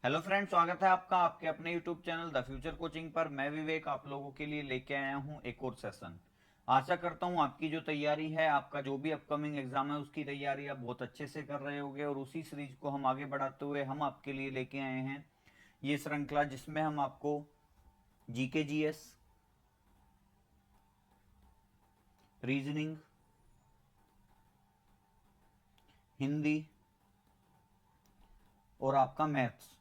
Hello friend, स्वागत है आपका आपके अपने YouTube channel the future coaching पर। मैं विवेक आप लोगों के लिए लेके आया हूँ एक और सेशन। आशा करता हूँ आपकी जो तैयारी है, आपका जो भी अपकमिंग एग्जाम है उसकी तैयारी आप बहुत अच्छे से कर रहे होगे। और उसी सीरीज को हम आगे बढ़ाते हुए हम आपके लिए लेके आए हैं ये श्रृंखला, जिसमें हम आपको जीके जीएस, रीजनिंग, हिंदी और आपका मैथ्स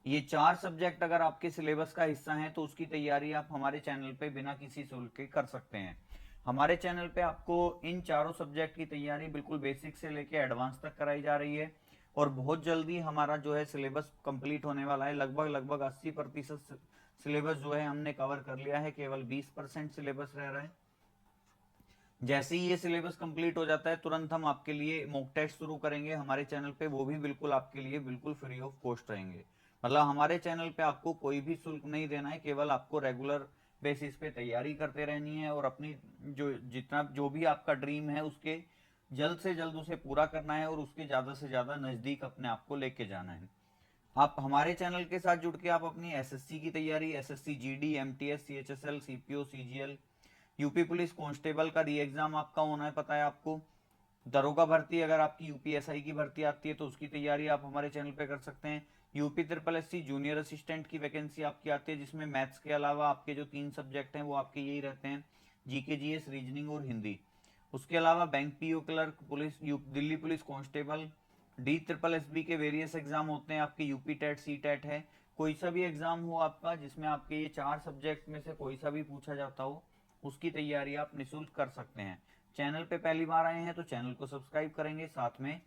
ये चार सब्जेक्ट अगर आपके सिलेबस का हिस्सा हैं तो उसकी तैयारी आप हमारे चैनल पे बिना किसी शुल्क के कर सकते हैं। हमारे चैनल पे आपको इन चारों सब्जेक्ट की तैयारी बिल्कुल बेसिक से लेके एडवांस तक कराई जा रही है। और बहुत जल्दी हमारा जो है सिलेबस कंप्लीट होने वाला है। लगभग लगभग 80% सिलेबस जो है हमने कवर कर लिया है, केवल 20% सिलेबस रह रहा है। जैसे ही ये सिलेबस कंप्लीट हो जाता है तुरंत हम आपके लिए मॉक टेस्ट शुरू करेंगे हमारे चैनल पे। वो भी बिल्कुल आपके लिए बिल्कुल फ्री ऑफ कॉस्ट रहेंगे। मतलब हमारे चैनल पे आपको कोई भी शुल्क नहीं देना है, केवल आपको रेगुलर बेसिस पे तैयारी करते रहनी है और अपनी जो भी आपका ड्रीम है उसके जल्द से जल्द उसे पूरा करना है और उसके ज़्यादा से ज़्यादा नज़दीक अपने आप को लेके जाना है। आप हमारे चैनल के साथ जुड़ के आप अपनी एसएससी की तैयारी, SSC GD, MTS, CHSL, CPO, CGL, UP police constable का री एग्जाम आपका होना है, पता है आपको। दरोगा भर्ती, अगर आपकी यूपीएसआई की भर्ती आती है तो उसकी तैयारी आप हमारे चैनल पे कर सकते हैं। UP triple SC junior assistant की वैकेंसी आपकी आती है, जिसमें मैथ्स के अलावा आपके जो 3 सब्जेक्ट हैं वो आपके यही रहते हैं, जीके जीएस, रीजनिंग और हिंदी। उसके अलावा bank PO clerk, police, Delhi police constable, D triple S B के वेरियस एग्जाम होते हैं आपके, यूपी टेट, सी टेट है। कोई सा भी एग्जाम हो आपका जिसमें आपके ये 4 सब्जेक्ट में से कोई सा भी पूछा जाता हो, उसकी तैयारी आप निःशुल्क कर सकते हैं। चैनल पे पहली बार आए हैं तो चैनल को सब्सक्राइब करेंगे, साथ में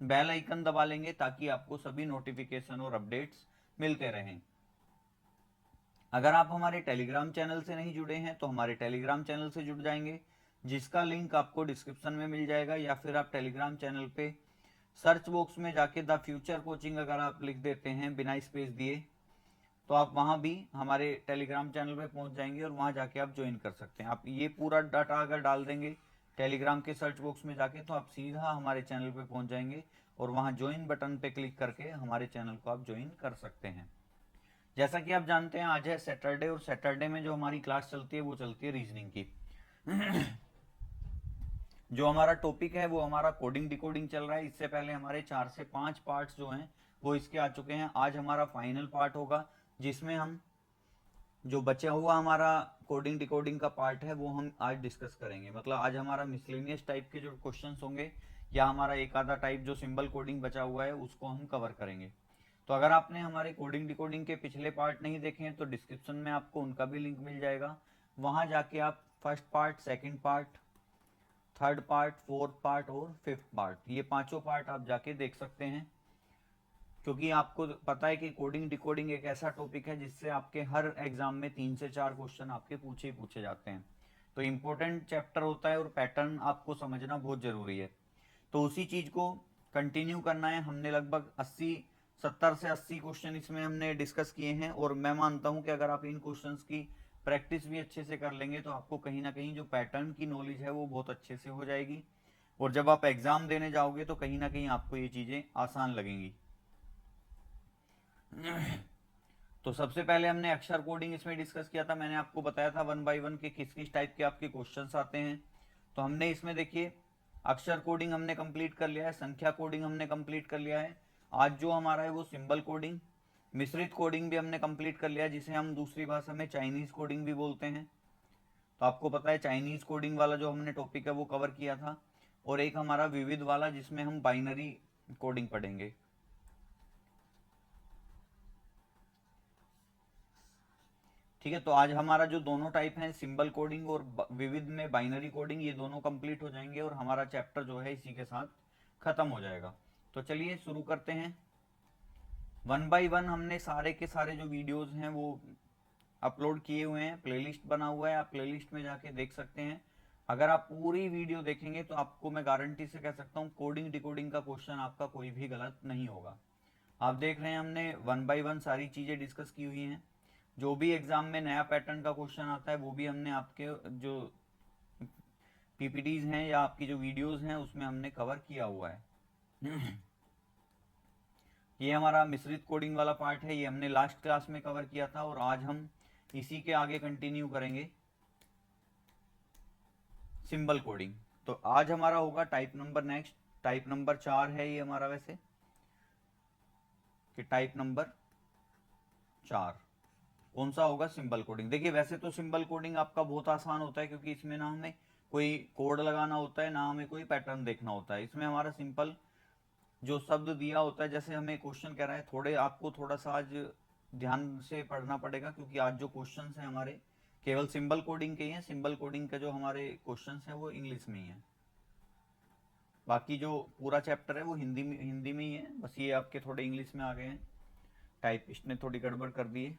बेल आइकन दबा लेंगे ताकि आपको सभी नोटिफिकेशन और अपडेट्स मिलते रहें। अगर आप हमारे टेलीग्राम चैनल से नहीं जुड़े हैं तो हमारे टेलीग्राम चैनल से जुड़ जाएंगे, जिसका लिंक आपको डिस्क्रिप्शन में मिल जाएगा, या फिर आप टेलीग्राम चैनल पे सर्च बॉक्स में जाके द फ्यूचर कोचिंग अगर आप लिख देते हैं बिना स्पेस दिए तो आप वहां भी हमारे टेलीग्राम चैनल पे पहुंच जाएंगे और वहां जाके आप ज्वाइन कर सकते हैं। आप ये पूरा डाटा अगर डाल देंगे टेलीग्राम के सर्च बॉक्स में जाके तो आप सीधा हमारे चैनल पे पहुंच जाएंगे और वहां ज्वाइन बटन पे क्लिक करके हमारे चैनल को आप ज्वाइन कर सकते हैं। जैसा कि आप जानते हैं आज है सैटरडे, और सैटरडे में जो हमारी क्लास चलती है वो चलती है रीजनिंग की। जो हमारा टॉपिक है वो हमारा कोडिंग डिकोडिंग चल रहा है। इससे पहले हमारे 4 से 5 पार्ट्स जो हैं वो इसके आ चुके हैं। आज हमारा फाइनल पार्ट होगा, जिसमें हम जो बचा हुआ हमारा कोडिंग डिकोडिंग का पार्ट है वो हम आज डिस्कस करेंगे। मतलब आज हमारा मिसलेनियस टाइप के जो क्वेश्चंस होंगे या हमारा एक आधा टाइप जो सिंबल कोडिंग बचा हुआ है उसको हम कवर करेंगे। तो अगर आपने हमारे कोडिंग डिकोडिंग के पिछले पार्ट नहीं देखे हैं तो डिस्क्रिप्शन में आपको उनका भी लिंक मिल जाएगा। वहां जाके आप first part, second part, third part, fourth part और फिफ्थ पार्ट, ये पांचों पार्ट आप जाके देख सकते हैं। क्योंकि आपको पता है कि कोडिंग डिकोडिंग एक ऐसा टॉपिक है जिससे आपके हर एग्जाम में 3 से 4 क्वेश्चन आपके पूछे ही पूछे जाते हैं। तो इम्पोर्टेंट चैप्टर होता है और पैटर्न आपको समझना बहुत जरूरी है। तो उसी चीज को कंटिन्यू करना है। हमने लगभग 70 से 80 क्वेश्चन इसमें हमने डिस्कस किए हैं, और मैं मानता हूं कि अगर आप इन क्वेश्चंस की प्रैक्टिस भी अच्छे से कर लेंगे तो आपको कहीं ना कहीं जो पैटर्न की नॉलेज है वो बहुत अच्छे से हो जाएगी। और जब आप एग्जाम देने जाओगे तो कहीं ना कहीं आपको ये चीजें आसान लगेंगी। तो सबसे पहले हमने अक्षर कोडिंग इसमें डिस्कस किया था। मैंने आपको बताया था वन बाय वन के किस किस टाइप के आपके क्वेश्चंस आते हैं। तो हमने इसमें देखिए अक्षर कोडिंग हमने कंप्लीट कर लिया है, संख्या कोडिंग हमने कंप्लीट कर लिया है। आज जो हमारा है वो सिंबल कोडिंग, मिश्रित कोडिंग भी हमने कंप्लीट कर लिया है, जिसे हम दूसरी भाषा में चाइनीज कोडिंग भी बोलते हैं। तो आपको पता है चाइनीज कोडिंग वाला जो हमने टॉपिक है वो कवर किया था। और एक हमारा विविध वाला जिसमें हम बाइनरी कोडिंग पढ़ेंगे। ठीक है, तो आज हमारा जो दोनों टाइप है सिंबल कोडिंग और विविध में बाइनरी कोडिंग, ये दोनों कंप्लीट हो जाएंगे और हमारा चैप्टर जो है इसी के साथ खत्म हो जाएगा। तो चलिए शुरू करते हैं। वन बाय वन हमने सारे के सारे जो वीडियोस हैं वो अपलोड किए हुए हैं, प्लेलिस्ट बना हुआ है, आप प्लेलिस्ट में जाके देख सकते हैं। अगर आप पूरी वीडियो देखेंगे तो आपको मैं गारंटी से कह सकता हूँ कोडिंग डिकोडिंग का क्वेश्चन आपका कोई भी गलत नहीं होगा। आप देख रहे हैं हमने वन बाय वन सारी चीजें डिस्कस की हुई हैं। जो भी एग्जाम में नया पैटर्न का क्वेश्चन आता है वो भी हमने आपके जो पीपीटीज हैं या आपकी जो वीडियोस हैं उसमें हमने कवर किया हुआ है। ये हमारा मिश्रित कोडिंग वाला पार्ट है, ये हमने लास्ट क्लास में कवर किया था और आज हम इसी के आगे कंटिन्यू करेंगे सिंबल कोडिंग। तो आज हमारा होगा type number next, type number 4 है ये हमारा वैसे, कि टाइप नंबर 4 कौन सा होगा, सिंबल कोडिंग। देखिए वैसे तो सिंबल कोडिंग आपका बहुत आसान होता है, क्योंकि इसमें ना हमें कोई कोड लगाना होता है, ना हमें कोई पैटर्न देखना होता है। इसमें हमारा सिंपल जो शब्द दिया होता है, जैसे हमें क्वेश्चन कह रहा है, थोड़े आपको थोड़ा सा आज ध्यान से पढ़ना पड़ेगा, क्योंकि आज जो क्वेश्चन हैं हमारे केवल सिंबल कोडिंग के ही हैं। सिंबल कोडिंग का जो हमारे क्वेश्चन हैं वो इंग्लिश में ही है, बाकी जो पूरा चैप्टर है वो हिंदी में ही है। बस ये आपके थोड़े इंग्लिश में आ गए हैं, टाइपिस्ट ने थोड़ी गड़बड़ कर दी है।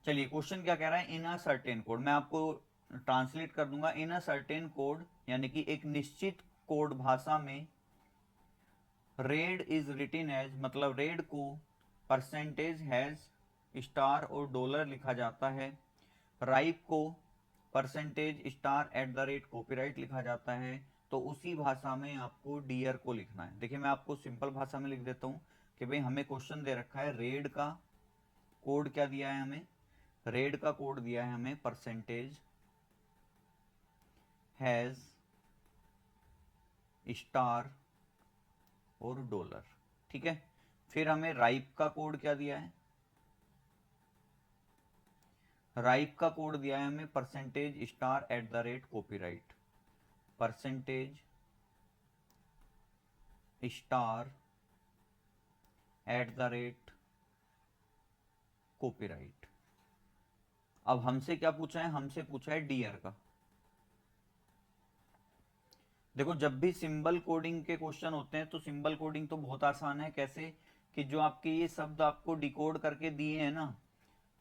चलिए क्वेश्चन क्या कह रहा है, इन अ सर्टेन कोड, मैं आपको ट्रांसलेट कर दूंगा। इन अ सर्टेन कोड यानी कि एक निश्चित कोड भाषा में, रेड इज रिटिन एज, मतलब रेड को परसेंटेज हैज स्टार और डॉलर लिखा जाता है। राइप को percentage star eight the rate copyright लिखा जाता है। तो उसी भाषा में आपको डियर को लिखना है। देखिए मैं आपको सिंपल भाषा में लिख देता हूँ कि भाई हमें क्वेश्चन दे रखा है, रेड का कोड क्या दिया है हमें, रेड का कोड दिया है हमें परसेंटेज हैज स्टार और डॉलर, ठीक है। फिर हमें राइप का कोड क्या दिया है, राइप का कोड दिया है हमें percentage star eight the rate copyright, percentage star eight the rate copyright. अब हमसे क्या पूछा है, हमसे पूछा है डियर का। देखो जब भी सिंबल कोडिंग के क्वेश्चन होते हैं तो सिंबल कोडिंग तो बहुत आसान है। कैसे कि जो आपके ये शब्द आपको डिकोड करके दिए हैं ना,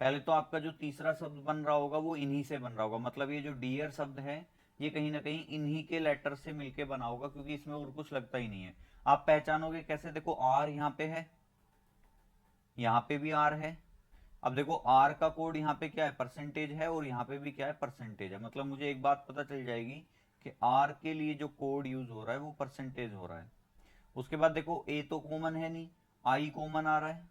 पहले तो आपका जो तीसरा शब्द बन रहा होगा वो इन्हीं से बन रहा होगा। मतलब ये जो डियर शब्द है ये कहीं ना कहीं इन्हीं के लेटर से मिलके बना होगा, क्योंकि इसमें और कुछ लगता ही नहीं है। आप पहचानोगे कैसे, देखो आर यहाँ पे है, यहाँ पे भी आर है। अब देखो आर का कोड यहाँ पे क्या है, परसेंटेज है, और यहाँ पे भी क्या है, परसेंटेज है। मतलब मुझे एक बात पता चल जाएगी कि आर के लिए जो कोड यूज हो रहा है वो परसेंटेज हो रहा है। उसके बाद देखो ए तो कॉमन है नहीं, आई कॉमन आ रहा है,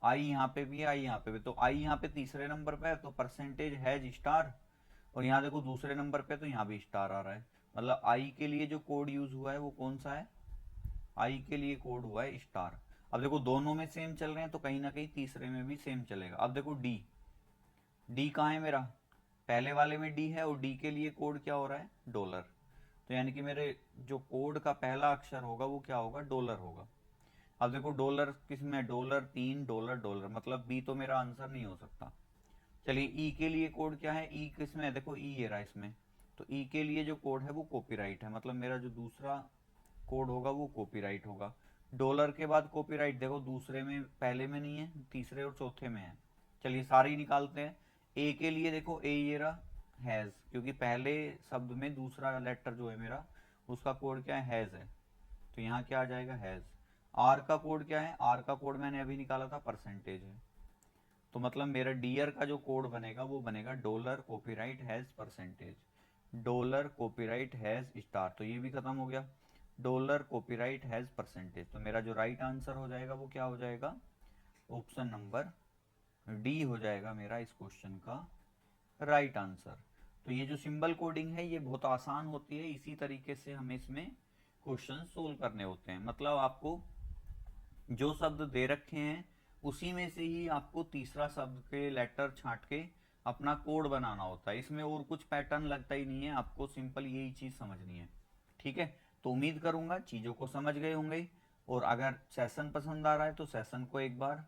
आई यहाँ पे भी, आई यहाँ पे भी, तो आई यहाँ पे तीसरे नंबर पे है तो परसेंटेज है स्टार, और यहाँ देखो दूसरे नंबर पे तो यहाँ भी स्टार आ रहा है। मतलब आई के लिए जो कोड यूज हुआ है वो कौन सा है, आई के लिए कोड हुआ है स्टार। अब देखो दोनों में सेम चल रहे हैं तो कहीं ना कहीं तीसरे में भी सेम चलेगा। अब देखो डी, डी कहाँ है मेरा, पहले वाले में डी है और डी के लिए कोड क्या हो रहा है, डॉलर। तो यानी कि मेरे जो कोड का पहला अक्षर होगा वो क्या होगा, डॉलर होगा। अब देखो डॉलर किस में, डॉलर 3, डॉलर डॉलर, मतलब बी तो मेरा आंसर नहीं हो सकता। चलिए ई के लिए कोड क्या है, ई किस में है, देखो ई ये रहा इसमें। तो ई के लिए जो कोड है वो कॉपीराइट है, मतलब मेरा जो दूसरा कोड होगा वो कॉपीराइट होगा। डॉलर के बाद कॉपीराइट देखो दूसरे में, पहले में नहीं है, तीसरे और चौथे में है। चलिए सारे ही निकालते हैं। ए के लिए देखो ए ये रहा हैज, क्योंकि पहले शब्द में दूसरा लेटर जो है मेरा उसका कोड क्या है, हैज है, तो यहाँ क्या आ जाएगा, हैज। आर का कोड क्या है, आर का कोड मैंने अभी निकाला था, परसेंटेज है। तो मतलब मेरा डियर का जो कोड बनेगा वो बनेगा dollar copyright has percentage, dollar copyright has star, तो ये भी खत्म हो गया, डॉलर कॉपीराइट हैज परसेंटेज। तो मेरा जो राइट आंसर हो जाएगा वो क्या हो जाएगा, ऑप्शन नंबर डी हो जाएगा मेरा इस क्वेश्चन का राइट आंसर। तो ये जो सिंबल कोडिंग है ये बहुत आसान होती है, इसी तरीके से हमें इसमें क्वेश्चन सोल्व करने होते हैं। मतलब आपको जो शब्द दे रखे हैं उसी में से ही आपको तीसरा शब्द के लेटर छांट के अपना कोड बनाना होता है। इसमें और कुछ पैटर्न लगता ही नहीं है, आपको सिंपल यही चीज समझनी है, ठीक है। तो उम्मीद करूंगा चीजों को समझ गए होंगे, और अगर सेशन पसंद आ रहा है तो सेशन को एक बार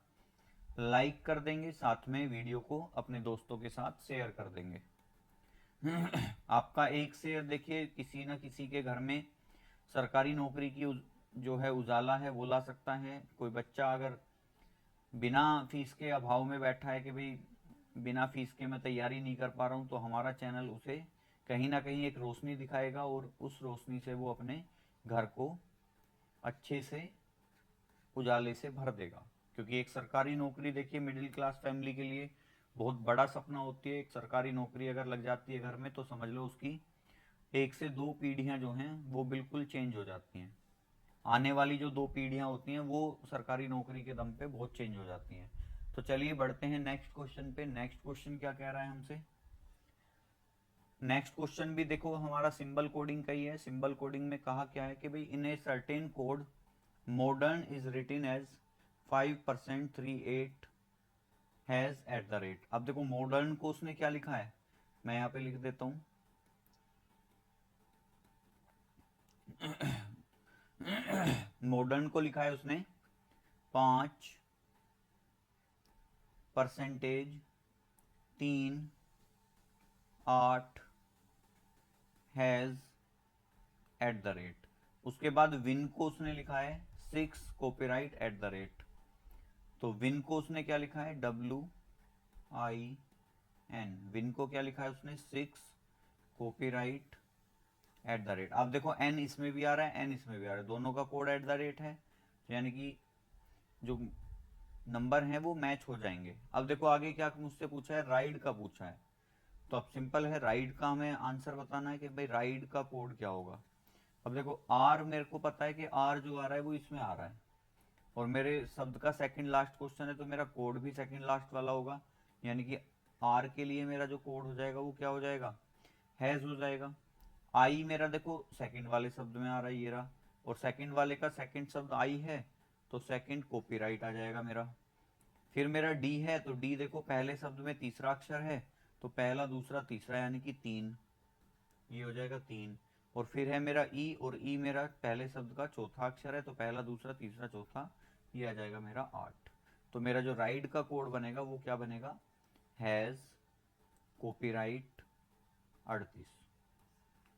लाइक कर देंगे, साथ में वीडियो को अपने दोस्तों के साथ शेयर कर देंगे। आपका एक शेयर देखिए किसी न किसी के घर में सरकारी नौकरी की जो है उजाला है वो ला सकता है। कोई बच्चा अगर बिना फीस के अभाव में बैठा है कि भाई बिना फीस के मैं तैयारी नहीं कर पा रहा हूँ, तो हमारा चैनल उसे कहीं ना कहीं एक रोशनी दिखाएगा, और उस रोशनी से वो अपने घर को अच्छे से उजाले से भर देगा। क्योंकि एक सरकारी नौकरी देखिए मिडिल क्लास फैमिली के लिए बहुत बड़ा सपना होती है। एक सरकारी नौकरी अगर लग जाती है घर में तो समझ लो उसकी 1 से 2 पीढ़ियां जो हैं वो बिल्कुल चेंज हो जाती हैं। आने वाली जो 2 पीढ़ियां होती हैं वो सरकारी नौकरी के दम पे बहुत चेंज हो जाती हैं। तो चलिए बढ़ते हैं नेक्स्ट क्वेश्चन पे। नेक्स्ट क्वेश्चन क्या कह रहा है हमसे? नेक्स्ट क्वेश्चन भी देखो हमारा सिंबल कोडिंग का ही है। सिंबल कोडिंग में कहा क्या है कि भाई in a certain code modern is written as 5% 38 has at the rate. अब देखो मॉडर्न को उसने क्या लिखा है, मैं यहाँ पे लिख देता हूं। मॉडर्न को लिखा है उसने 5%3 8 हैज एट द रेट। उसके बाद विन को उसने लिखा है 6 कॉपीराइट एट द रेट। तो विन को उसने क्या लिखा है WIN। विन को क्या लिखा है उसने 6 कॉपीराइट एट द रेट। अब देखो एन इसमें भी आ रहा है, एन इसमें भी आ रहा है, दोनों का कोड एट द रेट है, यानी कि जो नंबर है वो मैच हो जाएंगे। अब देखो आगे क्या मुझसे पूछा है, राइड का पूछा है। तो अब सिंपल है, राइड का हमें आंसर बताना है कि भाई राइड का कोड क्या होगा। अब देखो आर मेरे को पता है कि आर जो आ रहा है वो इसमें आ रहा है, और मेरे शब्द का सेकंड लास्ट क्वेश्चन है तो मेरा कोड भी सेकंड लास्ट वाला होगा, यानी कि आर के लिए मेरा जो कोड हो जाएगा वो क्या हो जाएगा, हैज हो जाएगा। आई मेरा देखो सेकंड वाले शब्द में आ रहा है ये रहा, और सेकंड वाले का सेकंड शब्द आई है तो सेकंड कॉपीराइट आ जाएगा मेरा। फिर मेरा डी है तो डी देखो पहले शब्द में तीसरा अक्षर है तो पहला दूसरा तीसरा यानी कि 3, ये हो जाएगा 3। और फिर है मेरा ई, और ई मेरा पहले शब्द का चौथा अक्षर है तो पहला दूसरा तीसरा चौथा, ये आ जाएगा मेरा 8। तो मेरा जो राइड का कोड बनेगा वो क्या बनेगा, हैज कॉपीराइट 38।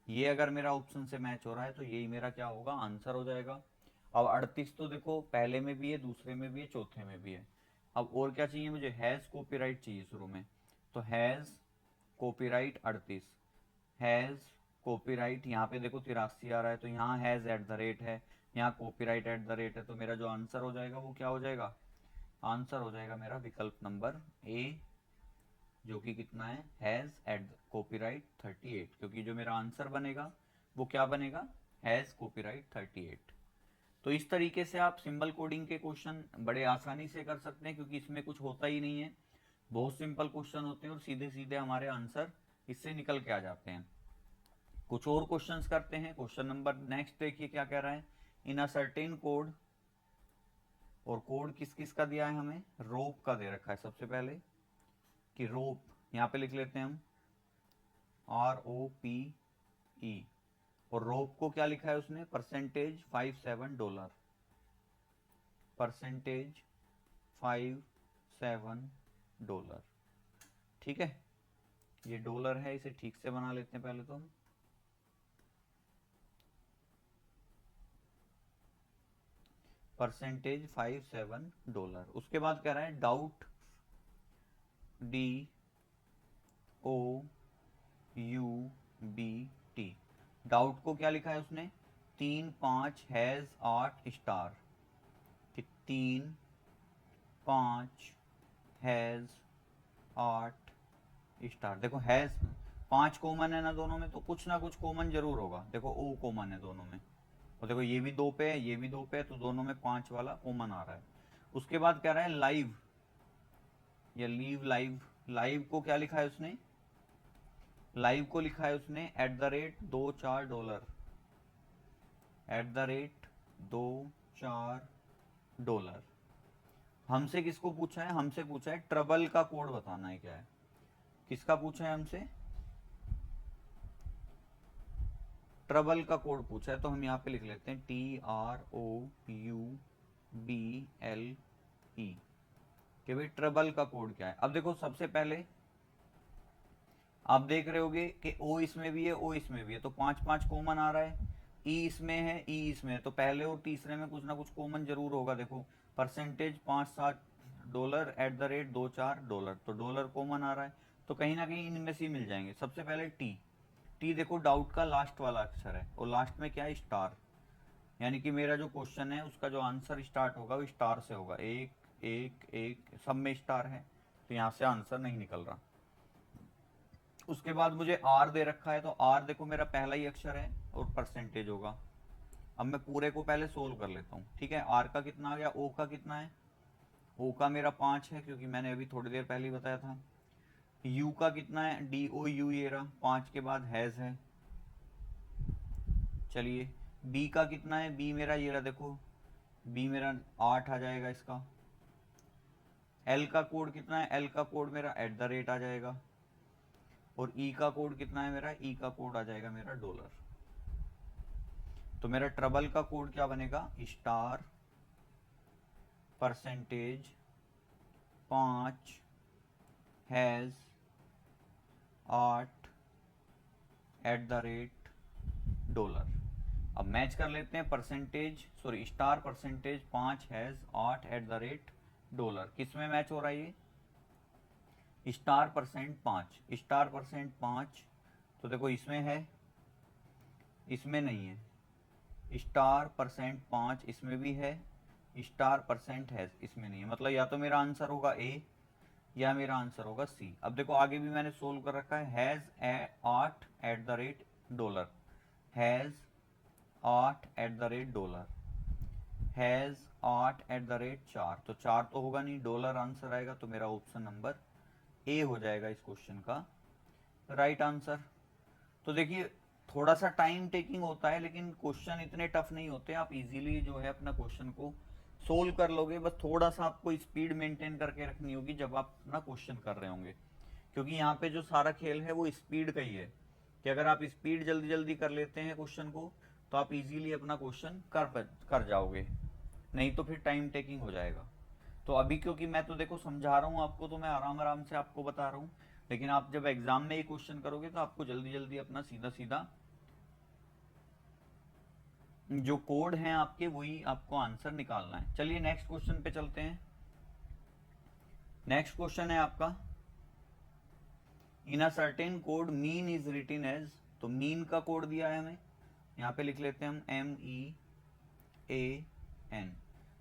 ये अगर मेरा ऑप्शन से मैच हो रहा है तो यही मेरा क्या होगा, आंसर हो जाएगा। अब 38 तो देखो पहले में भी है, दूसरे में भी है, चौथे में भी है। अब और क्या चाहिए मुझे, हैज कॉपीराइट चाहिए शुरू में। तो हैज कॉपीराइट 38, हैज कॉपीराइट, यहाँ पे देखो 83 आ रहा है तो यहाँ हैज एट द रेट है, यहाँ कॉपीराइट एट द रेट है, तो मेरा जो आंसर हो जाएगा वो क्या हो जाएगा, आंसर हो जाएगा मेरा विकल्प नंबर ए, जो कि कितना है, हैज एट कॉपीराइट 38, क्योंकि जो मेरा आंसर बनेगा वो क्या बनेगा, हैज कॉपीराइट 38। तो इस तरीके से आप सिंबल कोडिंग के क्वेश्चन बड़े आसानी से कर सकते हैं, क्योंकि इसमें कुछ होता ही नहीं है, बहुत सिंपल क्वेश्चन होते हैं और सीधे सीधे हमारे आंसर इससे निकल के आ जाते हैं। कुछ और क्वेश्चंस करते हैं। क्वेश्चन नंबर नेक्स्ट देखिए क्या कह रहा है, इन अ सर्टेन कोड, और कोड किस किस का दिया है हमें, रोप का दे रखा है सबसे पहले, कि रोप यहाँ पे लिख लेते हैं हम ROPE, और रोप को क्या लिखा है उसने, %57, $57। ठीक है, ये डॉलर है, इसे ठीक से बना लेते हैं पहले तो हम। $57। उसके बाद कह रहा है डाउट, DOUBT, डाउट को क्या लिखा है उसने, 3 5 हैज 8 स्टार, कि 3 5 हैज 8 स्टार। देखो हैज 5 कॉमन है ना दोनों में, तो कुछ ना कुछ कॉमन जरूर होगा। देखो ओ कॉमन है दोनों में, और देखो ये भी 2 पे है, ये भी 2 पे है, तो दोनों में 5 वाला कॉमन आ रहा है। उसके बाद कह रहा है लाइव या लीव लाइव, लाइव को क्या लिखा है उसने, लाइव को लिखा है उसने $2 $2 हमसे किसको पूछा है, हमसे पूछा है ट्रबल का कोड बताना है क्या है, किसका पूछा है हमसे, ट्रबल का कोड पूछा है। तो हम यहाँ पे लिख लेते हैं TROUBLE, कि भाई ट्रबल का कोड क्या है। अब देखो सबसे पहले आप देख रहे होगे कि ओ इसमें भी है, ओ इसमें भी है, तो 5 5 कॉमन आ रहा है, ई इसमें है, ई इसमें है, तो पहले और तीसरे में कुछ ना कुछ कॉमन जरूर होगा। देखो परसेंटेज $5 7 $2 तो डॉलर कॉमन आ रहा है, तो कहीं ना कहीं इनमें से मिल जाएंगे। सबसे पहले टी, टी देखो डाउट का लास्ट वाला अक्षर है, और लास्ट में क्या है, स्टार, यानी कि मेरा जो क्वेश्चन है उसका जो आंसर स्टार्ट होगा वो स्टार से होगा, एक एक एक सब में स्टार है, तो यहाँ से आंसर नहीं निकल रहा। उसके बाद मुझे आर दे रखा है, तो आर देखो मेरा पहला ही अक्षर है और परसेंटेज होगा, अब मैं पूरे को पहले सोल्व कर लेता हूँ, ठीक है। आर का कितना आ गया, ओ का कितना है, ओ का मेरा 5 है क्योंकि मैंने अभी थोड़ी देर पहले ही बताया था। यू का कितना है, डी ओ यू, ये रहा 5 के बाद हैज है। चलिए बी का कितना है, बी मेरा ये रहा, देखो बी मेरा 8 आ जाएगा इसका। एल का कोड कितना है, एल का कोड मेरा @ आ जाएगा। और ई का कोड कितना है मेरा, ई का कोड आ जाएगा मेरा $। तो मेरा ट्रबल का कोड क्या बनेगा, स्टार परसेंटेज 5 हैज 8 $। अब मैच कर लेते हैं, percentage sorry star percentage 5 has 8 $। किस में मैच हो रहा है ये, स्टार परसेंट 5, स्टार परसेंट 5 तो देखो इसमें है, इसमें नहीं है। स्टार परसेंट 5 इसमें भी है, स्टार परसेंट हैज इसमें नहीं है। मतलब या तो मेरा आंसर होगा ए या मेरा आंसर होगा सी। अब देखो आगे भी मैंने सोल्व कर रखा है, हैज 8 $, हैज 8 $, हैज 8 4, तो 4 तो होगा नहीं, डॉलर आंसर आएगा। तो मेरा ऑप्शन नंबर ए हो जाएगा इस क्वेश्चन का राइट आंसर। तो देखिए थोड़ा सा टाइम टेकिंग होता है, लेकिन क्वेश्चन इतने टफ नहीं होते, आप इजीली जो है अपना क्वेश्चन को सोल्व कर लोगे। बस थोड़ा सा आपको स्पीड मेंटेन करके रखनी होगी जब आप अपना क्वेश्चन कर रहे होंगे, क्योंकि यहाँ पे जो सारा खेल है वो स्पीड का ही है, कि अगर आप स्पीड जल्दी जल्दी कर लेते हैं क्वेश्चन को तो आप इजीली अपना क्वेश्चन कर जाओगे, नहीं तो फिर टाइम टेकिंग हो जाएगा। तो अभी क्योंकि मैं तो देखो समझा रहा हूँ आपको, तो मैं आराम आराम से आपको बता रहा हूँ, लेकिन आप जब एग्जाम में ये क्वेश्चन करोगे तो आपको जल्दी जल्दी अपना सीधा सीधा जो कोड हैं आपके वही आपको आंसर निकालना है। चलिए नेक्स्ट क्वेश्चन पे चलते हैं। नेक्स्ट क्वेश्चन है आपका, in a certain code mean is written as, तो मीन का कोड दिया है हमें, यहाँ पे लिख लेते हैं हम MEAN।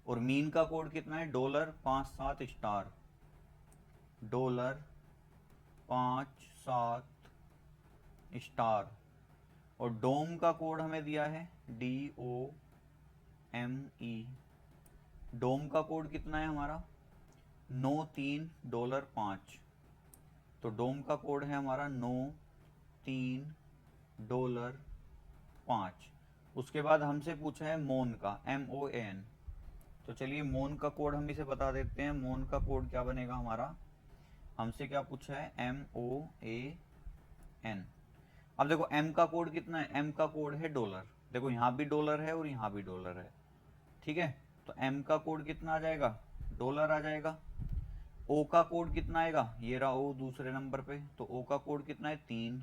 और मीन का कोड कितना है, $57 $57 और डोम का कोड हमें दिया है DOME। डोम का कोड कितना है हमारा, 93 $5। तो डोम का कोड है हमारा 93 $5। उसके बाद हमसे पूछा है मोन का, MOAN। तो चलिए मोन का कोड हम इसे बता देते हैं। मोन का कोड क्या बनेगा हमारा, हमसे क्या पूछा है, MOAN। अब देखो M का कोड कितना है, M का कोड है $। देखो यहाँ भी डॉलर है और यहाँ भी डॉलर है, ठीक है। तो M का कोड कितना आ जाएगा, $। आ जाएगा। O का कोड कितना आएगा, ये रहा O दूसरे नंबर पे, तो O का कोड कितना है 3।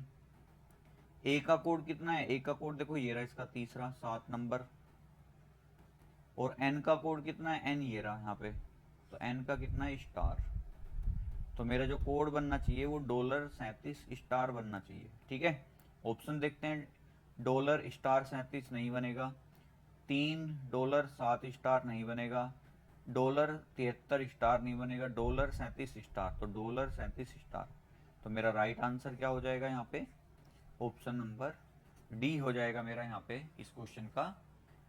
A का कोड कितना है, A का कोड देखो ये रहा इसका तीसरा 7 नंबर। और N का कोड कितना है, N ये रहा यहाँ पे, तो N का कितना है स्टार। तो मेरा जो कोड बनना चाहिए वो $37 बनना चाहिए, ठीक है। ऑप्शन देखते हैं, $37 नहीं बनेगा, $3 $7 नहीं बनेगा, $73 नहीं बनेगा, $37, तो $37। तो मेरा राइट आंसर क्या हो जाएगा यहाँ पे, ऑप्शन नंबर डी हो जाएगा मेरा यहाँ पे इस क्वेश्चन का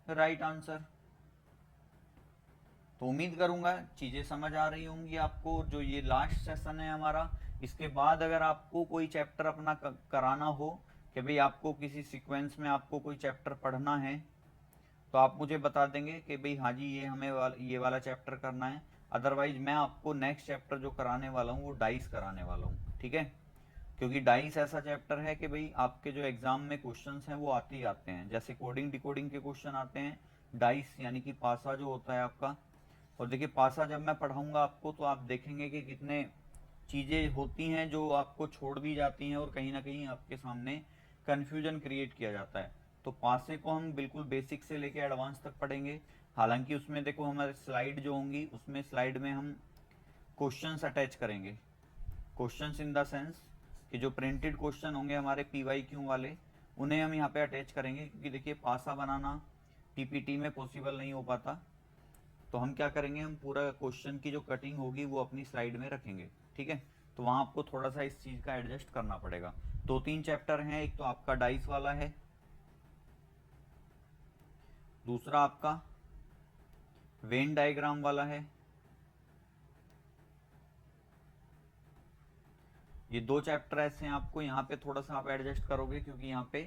राइट आंसर। तो उम्मीद करूंगा चीजें समझ आ रही होंगी आपको। जो ये लास्ट सेशन है हमारा, इसके बाद अगर आपको कोई चैप्टर अपना कराना हो कि भाई आपको किसी सीक्वेंस में आपको कोई चैप्टर पढ़ना है, तो आप मुझे बता देंगे कि भाई हाँ जी ये हमें ये वाला चैप्टर करना है। अदरवाइज मैं आपको नेक्स्ट चैप्टर जो कराने वाला हूँ वो डाइस कराने वाला हूँ, ठीक है। क्योंकि डाइस ऐसा चैप्टर है कि भाई आपके जो एग्जाम में क्वेश्चंस हैं वो आते ही आते हैं, जैसे कोडिंग डिकोडिंग के क्वेश्चन आते हैं, डाइस यानी कि पासा जो होता है आपका। और देखिए पासा जब मैं पढ़ाऊंगा आपको तो आप देखेंगे कि कितने चीज़ें होती हैं जो आपको छोड़ दी जाती हैं और कहीं ना कहीं आपके सामने कन्फ्यूजन क्रिएट किया जाता है। तो पासे को हम बिल्कुल बेसिक से लेके एडवांस तक पढ़ेंगे। हालांकि उसमें देखो हमारे स्लाइड जो होंगी उसमें स्लाइड में हम क्वेश्चंस अटैच करेंगे। क्वेश्चंस इन द सेंस कि जो प्रिंटेड क्वेश्चन होंगे हमारे PYQ वाले, उन्हें हम यहाँ पे अटैच करेंगे, क्योंकि देखिए पासा बनाना PPT में पॉसिबल नहीं हो पाता। तो हम क्या करेंगे, हम पूरा क्वेश्चन की जो कटिंग होगी वो अपनी स्लाइड में रखेंगे, ठीक है। तो वहाँ आपको थोड़ा सा इस चीज़ का एडजस्ट करना पड़ेगा। 2-3 चैप्टर हैं, एक तो आपका डाइस वाला है, दूसरा आपका वेन डायग्राम वाला है। ये दो चैप्टर ऐसे हैं, आपको यहाँ पे थोड़ा सा आप एडजस्ट करोगे क्योंकि यहाँ पे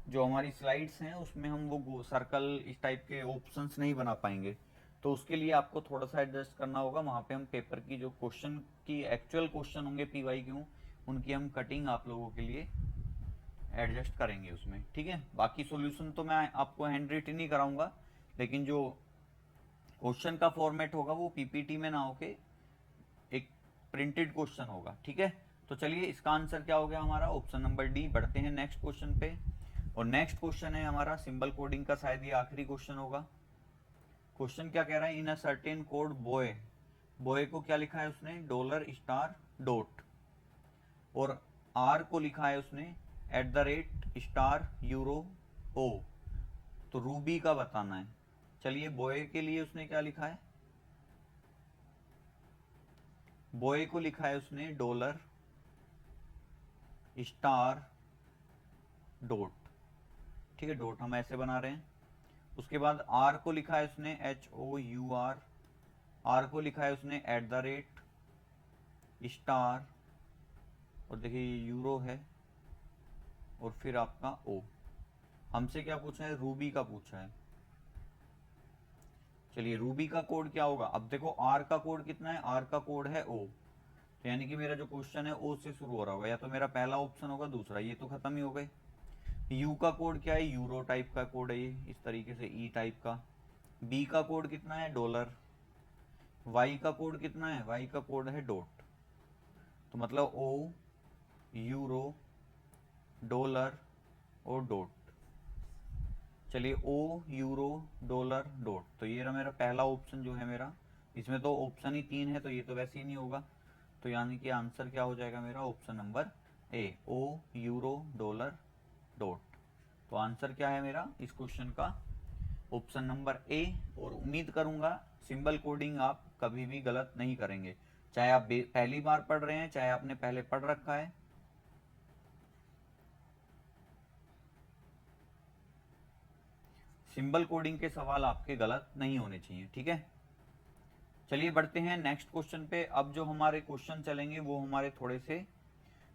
जो हमारी स्लाइड्स हैं उसमें हम वो सर्कल इस टाइप के ऑप्शंस नहीं बना पाएंगे, तो उसके लिए आपको थोड़ा सा एडजस्ट करना होगा। वहाँ पे हम पेपर की जो क्वेश्चन की एक्चुअल क्वेश्चन होंगे PYQ, उनकी हम कटिंग आप लोगों के लिए एडजस्ट करेंगे उसमें, ठीक है। बाकी सॉल्यूशन तो मैं आपको हैंड रिटन ही कराऊंगा, लेकिन जो क्वेश्चन का फॉर्मेट होगा वो PPT में ना होके एक प्रिंटेड क्वेश्चन होगा, ठीक है। तो चलिए इसका आंसर क्या हो गया हमारा, ऑप्शन नंबर डी। बढ़ते हैं नेक्स्ट क्वेश्चन पे, और नेक्स्ट क्वेश्चन है हमारा सिंबल कोडिंग का, शायद ये आखिरी क्वेश्चन होगा। क्वेश्चन क्या कह रहा है, in a certain code boy, boy को क्या लिखा है उसने, डॉलर स्टार डॉट, और आर को लिखा है उसने @ स्टार यूरो ओ, तो रूबी का बताना है। चलिए बॉय के लिए उसने क्या लिखा है, बॉय को लिखा है उसने डॉलर स्टार डॉट, ठीक है, डॉट हम ऐसे बना रहे हैं। उसके बाद आर को लिखा है उसने HOUR, आर को लिखा है उसने @ स्टार, और देखिए यूरो है, और फिर आपका ओ। हमसे क्या पूछा है, रूबी का पूछा है। चलिए रूबी का कोड क्या होगा, अब देखो आर का कोड कितना है, आर का कोड है ओ, तो यानी कि मेरा जो क्वेश्चन है ओ से शुरू हो रहा होगा, या तो मेरा पहला ऑप्शन होगा, दूसरा, ये तो खत्म ही हो गए। यू का कोड क्या है, यूरो टाइप का कोड है ये, इस तरीके से ई टाइप का। बी का कोड कितना है, डॉलर। वाई का कोड कितना है, वाई का कोड है डॉट, तो मतलब ओ, यूरो, डॉलर और डॉट। चलिए ओ, यूरो, डॉलर, डॉट, तो ये रहा मेरा पहला ऑप्शन जो है मेरा। इसमें तो ऑप्शन ही 3 है, तो ये तो वैसे ही नहीं होगा, तो यानी कि आंसर क्या हो जाएगा मेरा, option number A, O, euro, dollar, dot. तो आंसर क्या है मेरा इस क्वेश्चन का, ऑप्शन नंबर ए। और उम्मीद करूंगा सिंबल कोडिंग आप कभी भी गलत नहीं करेंगे, चाहे आप पहली बार पढ़ रहे हैं, चाहे आपने पहले पढ़ रखा है। सिंबल कोडिंग के सवाल आपके गलत नहीं होने चाहिए, ठीक है। चलिए बढ़ते हैं नेक्स्ट क्वेश्चन पे। अब जो हमारे क्वेश्चन चलेंगे वो हमारे थोड़े से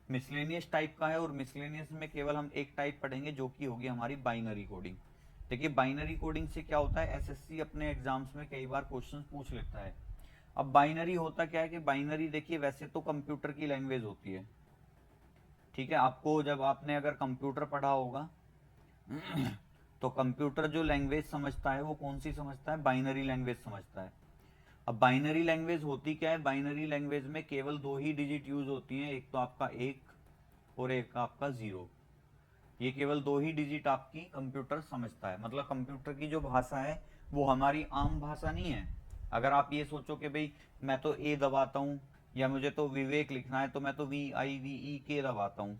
मिसलेनियस टाइप का है, और मिसलेनियस में केवल हम एक टाइप पढ़ेंगे जो कि होगी हमारी बाइनरी कोडिंग। देखिए बाइनरी कोडिंग से क्या होता है, SSC अपने एग्जाम्स में कई बार क्वेश्चन पूछ लेता है। अब बाइनरी होता क्या है कि बाइनरी देखिए वैसे तो कंप्यूटर की लैंग्वेज होती है, ठीक है। आपको जब आपने अगर कंप्यूटर पढ़ा होगा तो कंप्यूटर जो लैंग्वेज समझता है वो कौन सी समझता है, बाइनरी लैंग्वेज समझता है। अब बाइनरी लैंग्वेज होती क्या है, बाइनरी लैंग्वेज में केवल 2 ही डिजिट यूज होती हैं, एक तो आपका 1 और एक आपका 0। ये केवल 2 ही डिजिट आपकी कंप्यूटर समझता है, मतलब कंप्यूटर की जो भाषा है वो हमारी आम भाषा नहीं है। अगर आप ये सोचो कि भाई मैं तो ए दबाता हूँ, या मुझे तो विवेक लिखना है तो मैं तो VIVEK दबाता हूँ,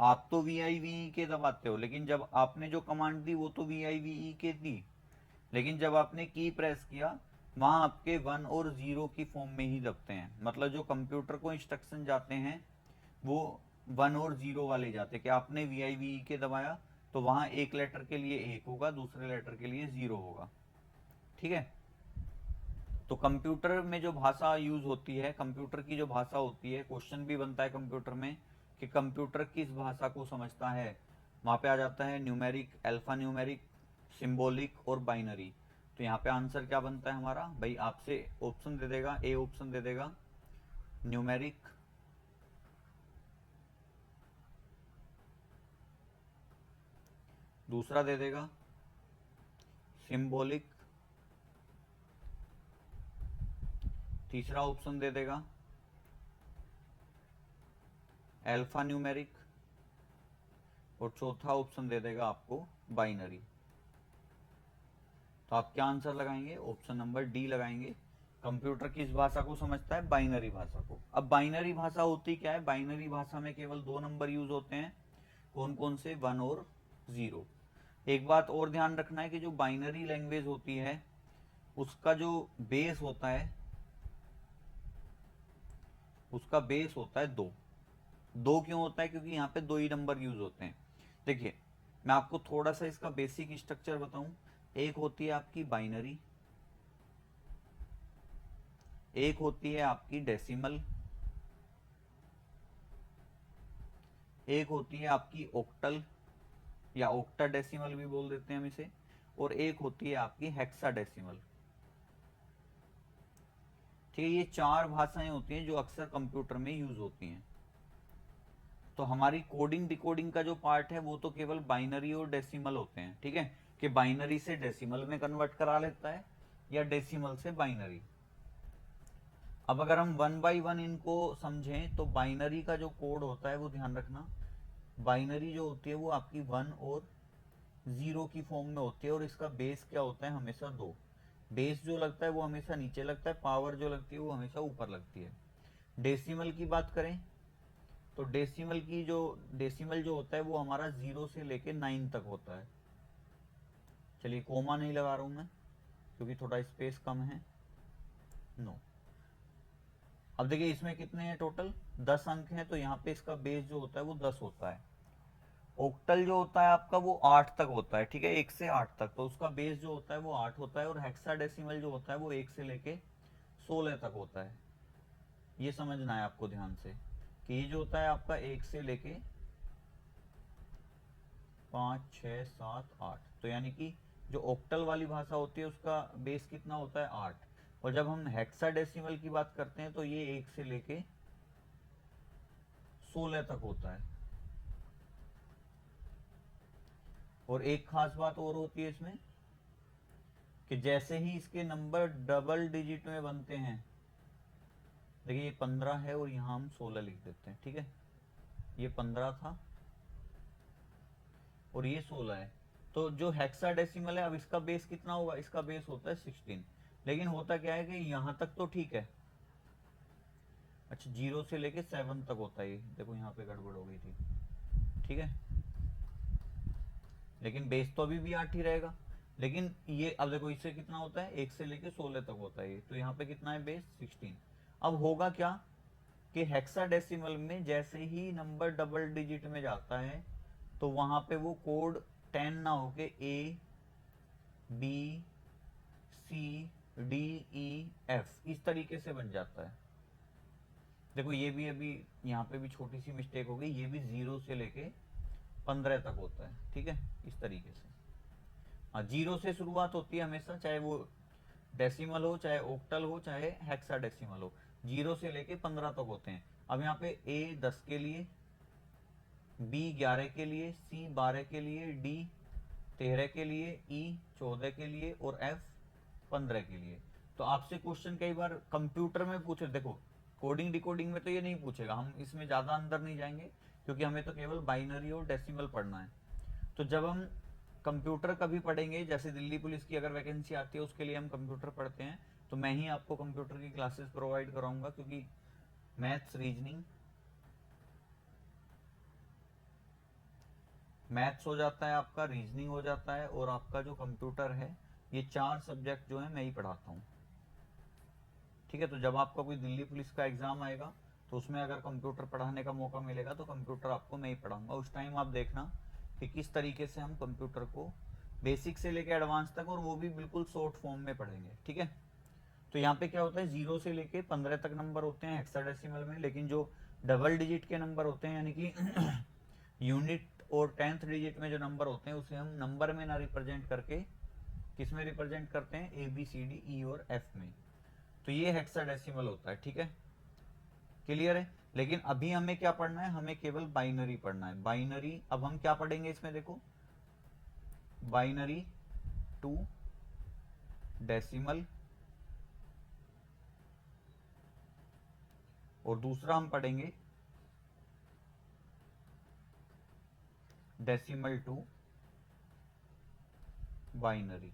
आप तो VIVEK दबाते हो, लेकिन जब आपने जो कमांड दी वो तो VIVEK दी, लेकिन जब आपने की प्रेस किया वहां आपके 1 और 0 की फॉर्म में ही दबते हैं। मतलब जो कंप्यूटर को इंस्ट्रक्शन जाते हैं वो 1 और 0 वाले जाते हैं, कि आपने VIVEK दबाया तो वहां एक लेटर के लिए 1 होगा, दूसरे लेटर के लिए 0 होगा, ठीक है। तो कंप्यूटर में जो भाषा यूज होती है, कंप्यूटर की जो भाषा होती है, क्वेश्चन भी बनता है कंप्यूटर में कि कंप्यूटर किस भाषा को समझता है, वहां पे आ जाता है न्यूमेरिक, अल्फा न्यूमेरिक, सिंबॉलिक और बाइनरी। तो यहाँ पे आंसर क्या बनता है हमारा, भाई आपसे ऑप्शन दे देगा, ए ऑप्शन दे देगा न्यूमेरिक, दूसरा दे देगा सिंबॉलिक, तीसरा ऑप्शन दे देगा अल्फा न्यूमेरिक, और चौथा ऑप्शन दे देगा आपको बाइनरी। तो आप क्या आंसर लगाएंगे, ऑप्शन नंबर डी लगाएंगे। कंप्यूटर किस भाषा को समझता है, बाइनरी भाषा को। अब बाइनरी भाषा होती क्या है, बाइनरी भाषा में केवल 2 नंबर यूज होते हैं, कौन कौन से, 1 और 0। एक बात और ध्यान रखना है कि जो बाइनरी लैंग्वेज होती है उसका जो बेस होता है, उसका बेस होता है 2। 2 क्यों होता है, क्योंकि यहाँ पे 2 ही नंबर यूज होते हैं। देखिए मैं आपको थोड़ा सा इसका बेसिक स्ट्रक्चर बताऊं, एक होती है आपकी बाइनरी, एक होती है आपकी डेसिमल, एक होती है आपकी ऑक्टल या ऑक्टाडेसिमल भी बोल देते हैं हम इसे, और एक होती है आपकी हेक्साडेसिमल। ठीक है, ये चार भाषाएं होती हैं जो अक्सर कंप्यूटर में यूज होती हैं। तो हमारी कोडिंग डिकोडिंग का जो पार्ट है वो तो केवल बाइनरी और डेसिमल होते हैं। ठीक है, कि बाइनरी से डेसिमल में कन्वर्ट करा लेता है या डेसिमल से बाइनरी। अब अगर हम वन बाई वन इनको समझें तो बाइनरी का जो कोड होता है वो ध्यान रखना, बाइनरी जो होती है वो आपकी वन और जीरो की फॉर्म में होती है, और इसका बेस क्या होता है, हमेशा दो। बेस जो लगता है वो हमेशा नीचे लगता है, पावर जो लगती है वो हमेशा ऊपर लगती है। डेसिमल की बात करें तो डेसिमल जो होता है वो हमारा 0 से लेके 9 तक होता है। चलिए कोमा नहीं लगा रहा हूं मैं क्योंकि थोड़ा स्पेस कम है। नो, अब देखिए इसमें कितने हैं टोटल, 10 अंक हैं, तो यहाँ पे इसका बेस जो होता है वो 10 होता है। ओक्टल जो होता है आपका वो 8 तक होता है। ठीक है, 1 से 8 तक, तो उसका बेस जो होता है वो 8 होता है। और हेक्साडेसिमल जो होता है वो 1 से लेके 16 तक होता है। ये समझना है आपको ध्यान से कि ये जो होता है आपका 1 से लेके 5 6 7 8, तो यानी कि जो ऑक्टल वाली भाषा होती है उसका बेस कितना होता है 8। और जब हम हेक्साडेसिमल की बात करते हैं तो ये 1 से लेके 16 तक होता है। और एक खास बात और होती है इसमें कि जैसे ही इसके नंबर डबल डिजिट में बनते हैं, देखिए ये 15 है और यहां हम 16 लिख देते हैं। ठीक है, ये 15 था और ये 16 है, तो जो हेक्साडेसिमल है अब इसका बेस कितना होगा, इसका बेस होता है 16। लेकिन होता क्या है कि यहां तक तो ठीक है, अच्छा 0 से लेके 7 तक होता है। ये देखो यहाँ पे गड़बड़ हो गई थी। ठीक है, लेकिन बेस तो अभी भी 8 ही रहेगा। लेकिन ये अब देखो इससे कितना होता है, 1 से लेके 16 तक होता है ये, तो यहाँ पे कितना है बेस 16। अब होगा क्या कि हेक्साडेसिमल में जैसे ही नंबर डबल डिजिट में जाता है तो वहां पे वो कोड 10 ना होके A B C D E F इस तरीके से बन जाता है। देखो ये भी अभी यहाँ पे भी छोटी सी मिस्टेक हो गई, ये भी 0 से लेके 15 तक होता है। ठीक है, इस तरीके से। हाँ, 0 से शुरुआत होती है हमेशा, चाहे वो डेसिमल हो, चाहे ऑक्टल हो, चाहे हेक्साडेसिमल हो। 0 से लेके 15 तक होते हैं। अब यहाँ पे ए 10 के लिए, बी 11 के लिए, सी 12 के लिए, डी 13 के लिए, ई 14 के लिए और एफ 15 के लिए। तो आपसे क्वेश्चन कई बार कंप्यूटर में पूछे, देखो कोडिंग डिकोडिंग में तो ये नहीं पूछेगा, हम इसमें ज्यादा अंदर नहीं जाएंगे क्योंकि हमें तो केवल बाइनरी और डेसिमल पढ़ना है। तो जब हम कंप्यूटर कभी पढ़ेंगे, जैसे दिल्ली पुलिस की अगर वैकेंसी आती है उसके लिए हम कंप्यूटर पढ़ते हैं, तो मैं ही आपको कंप्यूटर की क्लासेस प्रोवाइड कराऊंगा, क्योंकि मैथ्स रीजनिंग, मैथ्स हो जाता है आपका, रीजनिंग हो जाता है, और आपका जो कंप्यूटर है, ये चार सब्जेक्ट जो है मैं ही पढ़ाता हूँ। ठीक है, तो जब आपका कोई दिल्ली पुलिस का एग्जाम आएगा तो उसमें अगर कंप्यूटर पढ़ाने का मौका मिलेगा तो कंप्यूटर आपको मैं ही पढ़ाऊंगा। उस टाइम आप देखना कि किस तरीके से हम कंप्यूटर को बेसिक से लेकर एडवांस तक, और वो भी बिल्कुल शॉर्ट फॉर्म में पढ़ेंगे। ठीक है, तो यहाँ पे क्या होता है, 0 से लेके 15 तक नंबर होते हैं हेक्साडेसिमल में, लेकिन जो डबल डिजिट के नंबर होते हैं यानी कि यूनिट और 10th डिजिट में जो नंबर होते हैं उसे हम नंबर में ना रिप्रेजेंट करके किस में रिप्रेजेंट करते हैं, ए बी सी डी ई और एफ में। तो ये हेक्साडेसिमल होता है। ठीक है, क्लियर है। लेकिन अभी हमें क्या पढ़ना है, हमें केवल बाइनरी पढ़ना है। बाइनरी अब हम क्या पढ़ेंगे इसमें, देखो बाइनरी टू डेसिमल, और दूसरा हम पढ़ेंगे डेसिमल टू बाइनरी।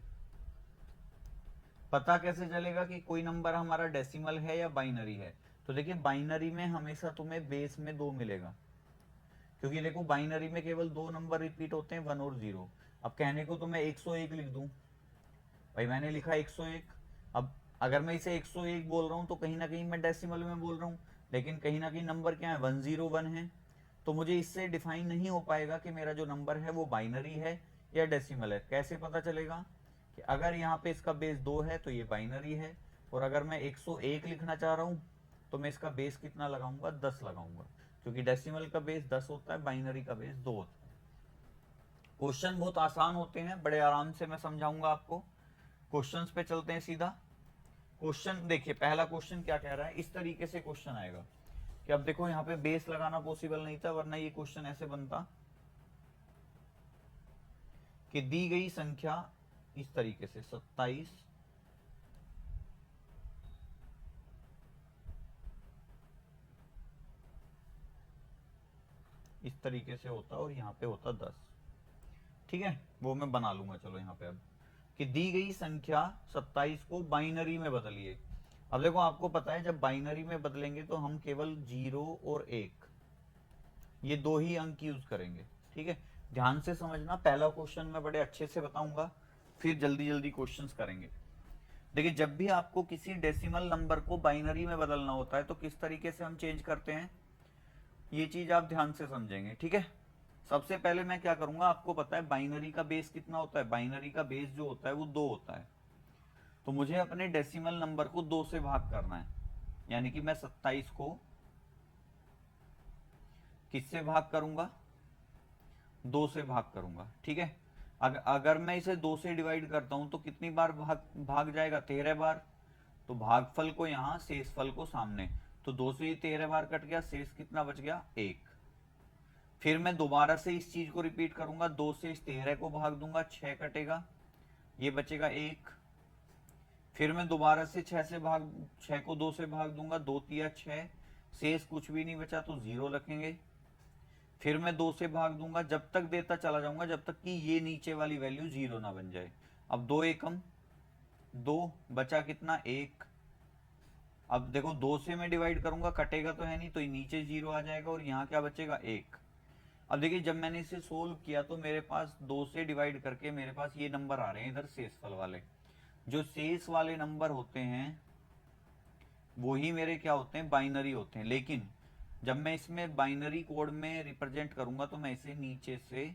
पता कैसे चलेगा कि कोई नंबर हमारा डेसिमल है या बाइनरी है, तो देखिए बाइनरी में हमेशा तुम्हें बेस में 2 मिलेगा, क्योंकि देखो बाइनरी में केवल 2 नंबर रिपीट होते हैं, 1 और 0। अब कहने को तो मैं 101 लिख दूं, भाई मैंने लिखा 101, अब अगर मैं इसे 101 बोल रहा हूं तो कहीं ना कहीं मैं डेसिमल में बोल रहा हूं, लेकिन कहीं ना कहीं नंबर क्या है, 101 है। तो मुझे इससे डिफाइन नहीं हो पाएगा कि मेरा जो नंबर है वो बाइनरी है या डेसिमल है। कैसे पता चलेगा कि अगर यहाँ पे इसका बेस 2 है तो ये बाइनरी है, और अगर मैं 101 लिखना चाह रहा हूँ तो मैं इसका बेस कितना लगाऊंगा, 10 लगाऊंगा, क्योंकि डेसिमल का बेस 10 होता है, बाइनरी का बेस 2 होता है। क्वेश्चन बहुत आसान होते हैं, बड़े आराम से मैं समझाऊंगा आपको। क्वेश्चंस पे चलते हैं सीधा। क्वेश्चन देखिए, पहला क्वेश्चन क्या कह रहा है, इस तरीके से क्वेश्चन आएगा कि अब देखो यहाँ पे बेस लगाना पॉसिबल नहीं था, वरना ये क्वेश्चन ऐसे बनता कि दी गई संख्या इस तरीके से 27 इस तरीके से होता और यहाँ पे होता 10। ठीक है, वो मैं बना लूंगा, चलो यहाँ पे अब कि दी गई संख्या 27 को बाइनरी में बदलिए। अब देखो आपको पता है जब बाइनरी में बदलेंगे तो हम केवल 0 और 1 ये दो ही अंक यूज करेंगे। ठीक है, ध्यान से समझना, पहला क्वेश्चन मैं बड़े अच्छे से बताऊंगा, फिर जल्दी जल्दी क्वेश्चंस करेंगे। देखिए, जब भी आपको किसी डेसिमल नंबर को बाइनरी में बदलना होता है तो किस तरीके से हम चेंज करते हैं, ये चीज आप ध्यान से समझेंगे। ठीक है, सबसे पहले मैं क्या करूंगा, आपको पता है बाइनरी का बेस कितना होता है, बाइनरी का बेस जो होता है वो 2 होता है। तो मुझे अपने डेसिमल नंबर को 2 से भाग करना है, यानी कि मैं 27 को किससे भाग करूंगा, 2 से भाग करूंगा। ठीक है, अगर मैं इसे 2 से डिवाइड करता हूं तो कितनी बार भाग जाएगा, 13 बार। तो भागफल को यहाँ, शेषफल को सामने, तो 2 से ही 13 बार कट गया, शेष कितना बच गया, 1। फिर मैं दोबारा से इस चीज को रिपीट करूंगा, 2 से इस 13 को भाग दूंगा, 6 कटेगा, ये बचेगा 1। फिर मैं दोबारा से 6 को 2 से भाग दूंगा, 2 तिया 6, शेष कुछ भी नहीं बचा तो 0 रखेंगे। फिर मैं 2 से भाग दूंगा, जब तक देता चला जाऊंगा जब तक कि ये नीचे वाली वैल्यू 0 ना बन जाए। अब 2 एकम 2, बचा कितना, 1। अब देखो 2 से मैं डिवाइड करूंगा, कटेगा तो है नहीं, तो नीचे 0 आ जाएगा और यहाँ क्या बचेगा, 1। अब देखिए जब मैंने इसे सोल्व किया तो मेरे पास 2 से डिवाइड करके मेरे पास ये नंबर आ रहे हैं इधर शेषफल वाले। जो शेष वाले नंबर होते हैं वो ही मेरे क्या होते हैं, बाइनरी होते हैं। लेकिन जब मैं इसमें बाइनरी कोड में रिप्रेजेंट करूंगा तो मैं इसे नीचे से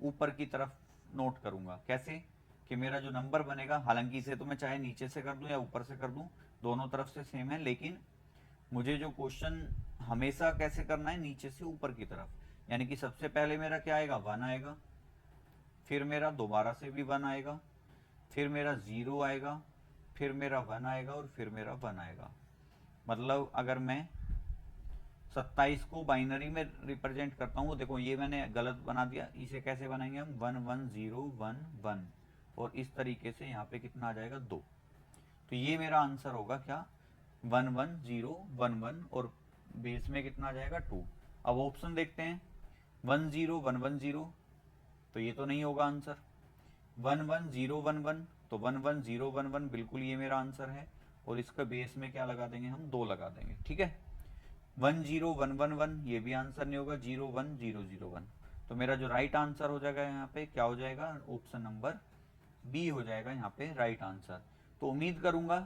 ऊपर की तरफ नोट करूंगा। कैसे, कि मेरा जो नंबर बनेगा, हालांकि इसे तो मैं चाहे नीचे से कर दूं या ऊपर से कर दूं, दोनों तरफ से सेम है, लेकिन मुझे जो क्वेश्चन हमेशा कैसे करना है, नीचे से ऊपर की तरफ। यानी कि सबसे पहले मेरा क्या आएगा, 1 आएगा, फिर मेरा दोबारा से भी 1 आएगा, फिर मेरा 0 आएगा, फिर मेरा 1 आएगा और फिर मेरा 1 आएगा। मतलब अगर मैं 27 को बाइनरी में रिप्रेजेंट करता हूँ, देखो ये मैंने गलत बना दिया, इसे कैसे बनाएंगे हम, 1 1 0 1 1, और इस तरीके से यहाँ पे कितना आ जाएगा, 2। तो ये मेरा आंसर होगा क्या, 1 1 0 1 1, और बेस में कितना आ जाएगा, 2। अब ऑप्शन देखते हैं, 1 0 1 1 0, तो ये तो नहीं होगा आंसर। 1 1 0 1 1, तो 1 1 0 1 1 बिल्कुल ये मेरा आंसर है, और इसका बेस में क्या लगा देंगे हम, 2 लगा देंगे। ठीक है, 1 0 1 1 1 ये भी आंसर नहीं होगा, 0 1 0 0 1। तो मेरा जो राइट आंसर हो जाएगा यहाँ पे क्या हो जाएगा, ऑप्शन नंबर बी हो जाएगा यहाँ पे राइट आंसर। तो उम्मीद करूंगा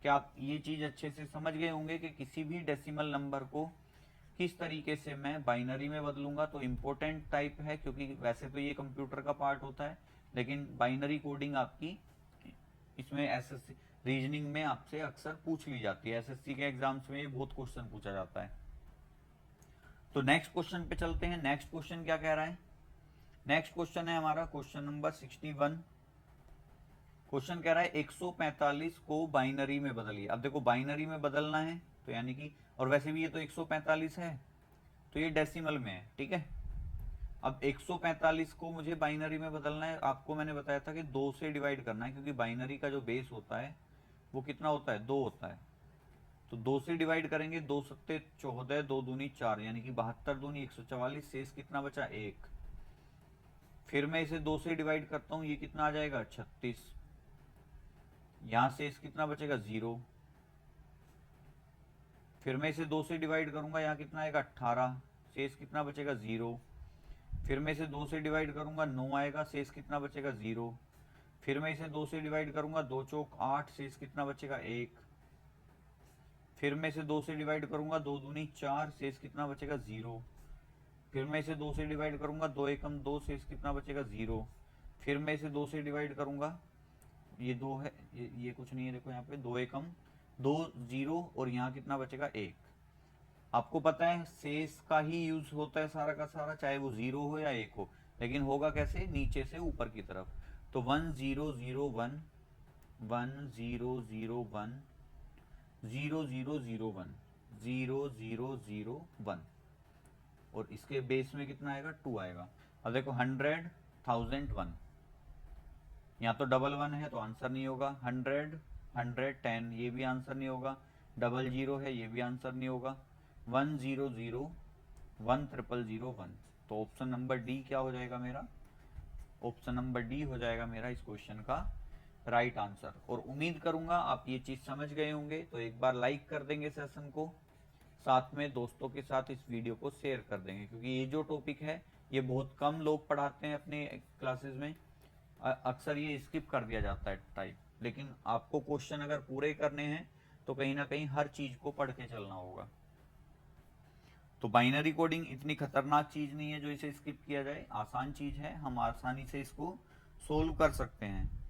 कि आप ये चीज अच्छे से समझ गए होंगे कि किसी भी डेसिमल नंबर को किस तरीके से मैं बाइनरी में बदलूंगा। तो इम्पोर्टेंट टाइप है, क्योंकि वैसे तो ये कंप्यूटर का पार्ट होता है, लेकिन बाइनरी कोडिंग आपकी इसमें एसएससी रीजनिंग में आपसे अक्सर पूछ ली जाती है, एसएससी के एग्जाम्स में ये बहुत क्वेश्चन पूछा जाता है। तो नेक्स्ट क्वेश्चन पे चलते हैं। नेक्स्ट क्वेश्चन क्या कह रहा है, नेक्स्ट क्वेश्चन है हमारा क्वेश्चन नंबर 61। क्वेश्चन कह रहा है 145 को बाइनरी में बदलिए। अब देखो बाइनरी में बदलना है तो यानी कि, और वैसे भी ये तो 145 है, तो ये डेसिमल में है। ठीक है, अब 145 को मुझे बाइनरी में बदलना है। आपको मैंने बताया था कि 2 से डिवाइड करना है, क्योंकि बाइनरी का जो बेस होता है वो कितना होता है, 2 होता है। तो 2 से डिवाइड करेंगे, 2 सत्ते 14, 2 दूनी 4, यानी कि 72 दूनी 144, शेष कितना बचा, 1। फिर मैं इसे 2 से डिवाइड करता हूं, ये कितना आ जाएगा, 36। यहां शेष कितना बचेगा, 0। फिर मैं इसे 2 से डिवाइड करूंगा, यहाँ कितना आएगा, 18, शेष कितना बचेगा, 0। फिर मैं इसे 2 से डिवाइड करूंगा, 9 आएगा, शेष कितना बचेगा, 0। फिर मैं इसे 2 से डिवाइड करूंगा, 2 चौक 8, शेष कितना बचेगा, 1। फिर मैं इसे 2 से डिवाइड करूंगा, 2 दूनी 4, शेष कितना बचेगा, 0। फिर मैं इसे 2 से डिवाइड करूंगा, 2 एकम 2, शेष कितना बचेगा, 0। फिर मैं इसे 2 से डिवाइड करूंगा, ये 2 है, ये कुछ नहीं है, देखो यहाँ पे 2 एकम 2 जीरो, और यहाँ कितना बचेगा 1। आपको पता है शेष का ही यूज होता है सारा का सारा, चाहे वो 0 हो या 1 हो, लेकिन होगा कैसे, नीचे से ऊपर की तरफ। तो 1 0 0 1 1 0 0 1 0 0 0 1 0 0 0 1, और इसके बेस में कितना आएगा 2 आएगा। अब देखो 100 1000 1, यहाँ तो डबल 1 है तो आंसर नहीं होगा। 100 110 ये भी आंसर नहीं होगा। डबल 0 है ये भी आंसर नहीं होगा। 1 0 0 1 0 0 1, तो ऑप्शन नंबर डी क्या हो जाएगा मेरा, ऑप्शन नंबर डी हो जाएगा मेरा इस क्वेश्चन का राइट आंसर। और उम्मीद करूंगा आप ये चीज समझ गए होंगे, तो एक बार लाइक कर देंगे सेशन को, साथ में दोस्तों के साथ इस वीडियो को शेयर कर देंगे, क्योंकि ये जो टॉपिक है ये बहुत कम लोग पढ़ाते हैं अपने क्लासेस में, अक्सर ये स्किप कर दिया जाता है टाइप। लेकिन आपको क्वेश्चन अगर पूरे करने हैं तो कहीं ना कहीं हर चीज को पढ़ के चलना होगा। तो बाइनरी कोडिंग इतनी खतरनाक चीज नहीं है जो इसे स्किप किया जाए, आसान चीज है, हम आसानी से इसको सोल्व कर सकते हैं।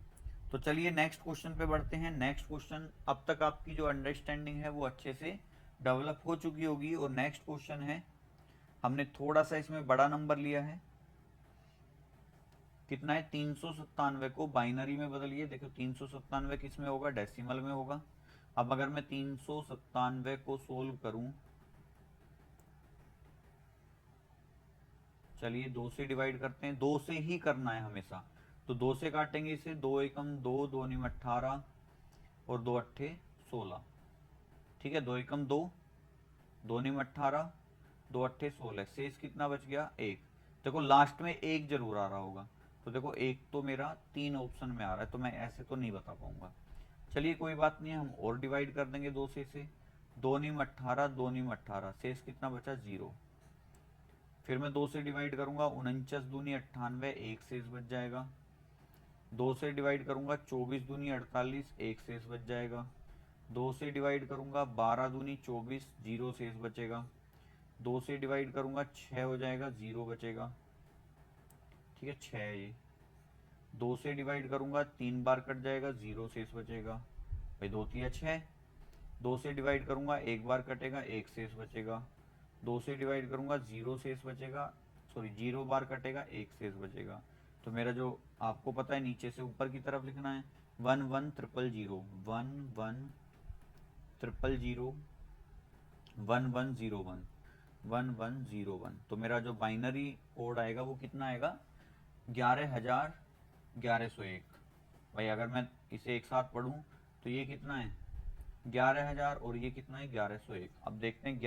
तो चलिए नेक्स्ट क्वेश्चन पे बढ़ते हैं। नेक्स्ट क्वेश्चन, अब तक आपकी जो अंडरस्टैंडिंग है वो अच्छे से डेवलप हो चुकी होगी। और नेक्स्ट क्वेश्चन है, हमने थोड़ा सा इसमें बड़ा नंबर लिया है, कितना है 397 को बाइनरी में बदलिए। देखो 397 किस में होगा, डेसिमल में होगा। अब अगर मैं 397 को सोल्व करूं, चलिए 2 से डिवाइड करते हैं, 2 से ही करना है हमेशा। तो 2 से काटेंगे इसे, 2 एकम 2 2 निम 18 और 2 अट्ठे 16, ठीक है। 2 एकम 2 2 निम 18 2 अट्ठे 16, शेष कितना बच गया 1। देखो लास्ट में 1 जरूर आ रहा होगा, तो देखो 1 तो मेरा 3 ऑप्शन में आ रहा है, तो मैं ऐसे तो नहीं बता पाऊंगा। चलिए कोई बात नहीं, हम और डिवाइड कर देंगे 2 से इसे। 2 निम 18 2 निम 18, शेष कितना बचा 0। फिर मैं 2 से डिवाइड करूंगा, 49 दूनी 98, 1 शेष बच जाएगा। 2 से डिवाइड करूंगा, 24 दूनी 48, 1 शेष बच जाएगा। 2 से डिवाइड करूंगा, 12 दूनी 24, 0 शेष बचेगा। 2 से डिवाइड करूंगा 6 हो जाएगा, 0 बचेगा, ठीक है 6 है ये। 2 से डिवाइड करूंगा 3 बार कट जाएगा, 0 शेष बचेगा, भाई 2 तिया 6। 2 से डिवाइड करूंगा 1 बार कटेगा, 1 शेष बचेगा। 2 से डिवाइड करूंगा 0 शेष बचेगा, सॉरी 0 बार कटेगा, 1 शेष बचेगा। तो मेरा जो आपको पता है नीचे से ऊपर की तरफ लिखना है 1 1 0 0 1 1 0 0 1 1 0 1 1 1 0 1। तो मेरा जो बाइनरी कोड आएगा वो कितना आएगा 11,1101। भाई अगर मैं इसे एक साथ पढ़ूं तो ये कितना है 11,000 और ये कितना है 1101। अब देखते हैं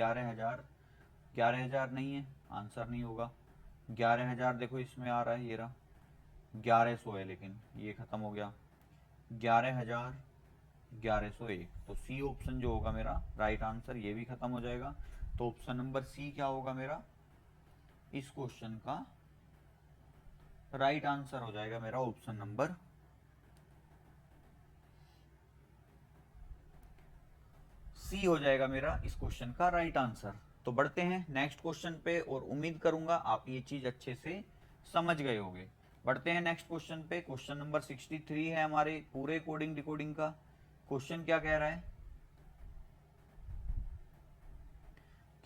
11,000 नहीं है, आंसर नहीं होगा। 11,000 देखो इसमें आ रहा है, ये रहा 1100 है, लेकिन ये खत्म हो गया। 11,1101, तो सी ऑप्शन जो होगा मेरा राइट आंसर, ये भी खत्म हो जाएगा। तो ऑप्शन नंबर सी क्या होगा मेरा इस क्वेश्चन का राइट आंसर हो जाएगा मेरा ऑप्शन नंबर सी हो जाएगा मेरा इस क्वेश्चन का राइट आंसर। तो बढ़ते हैं नेक्स्ट क्वेश्चन पे, और उम्मीद करूंगा आप ये चीज अच्छे से समझ गए होंगे। बढ़ते हैं नेक्स्ट क्वेश्चन पे। क्वेश्चन नंबर 63 है हमारे पूरे कोडिंग डिकोडिंग का। क्वेश्चन क्या कह रहा है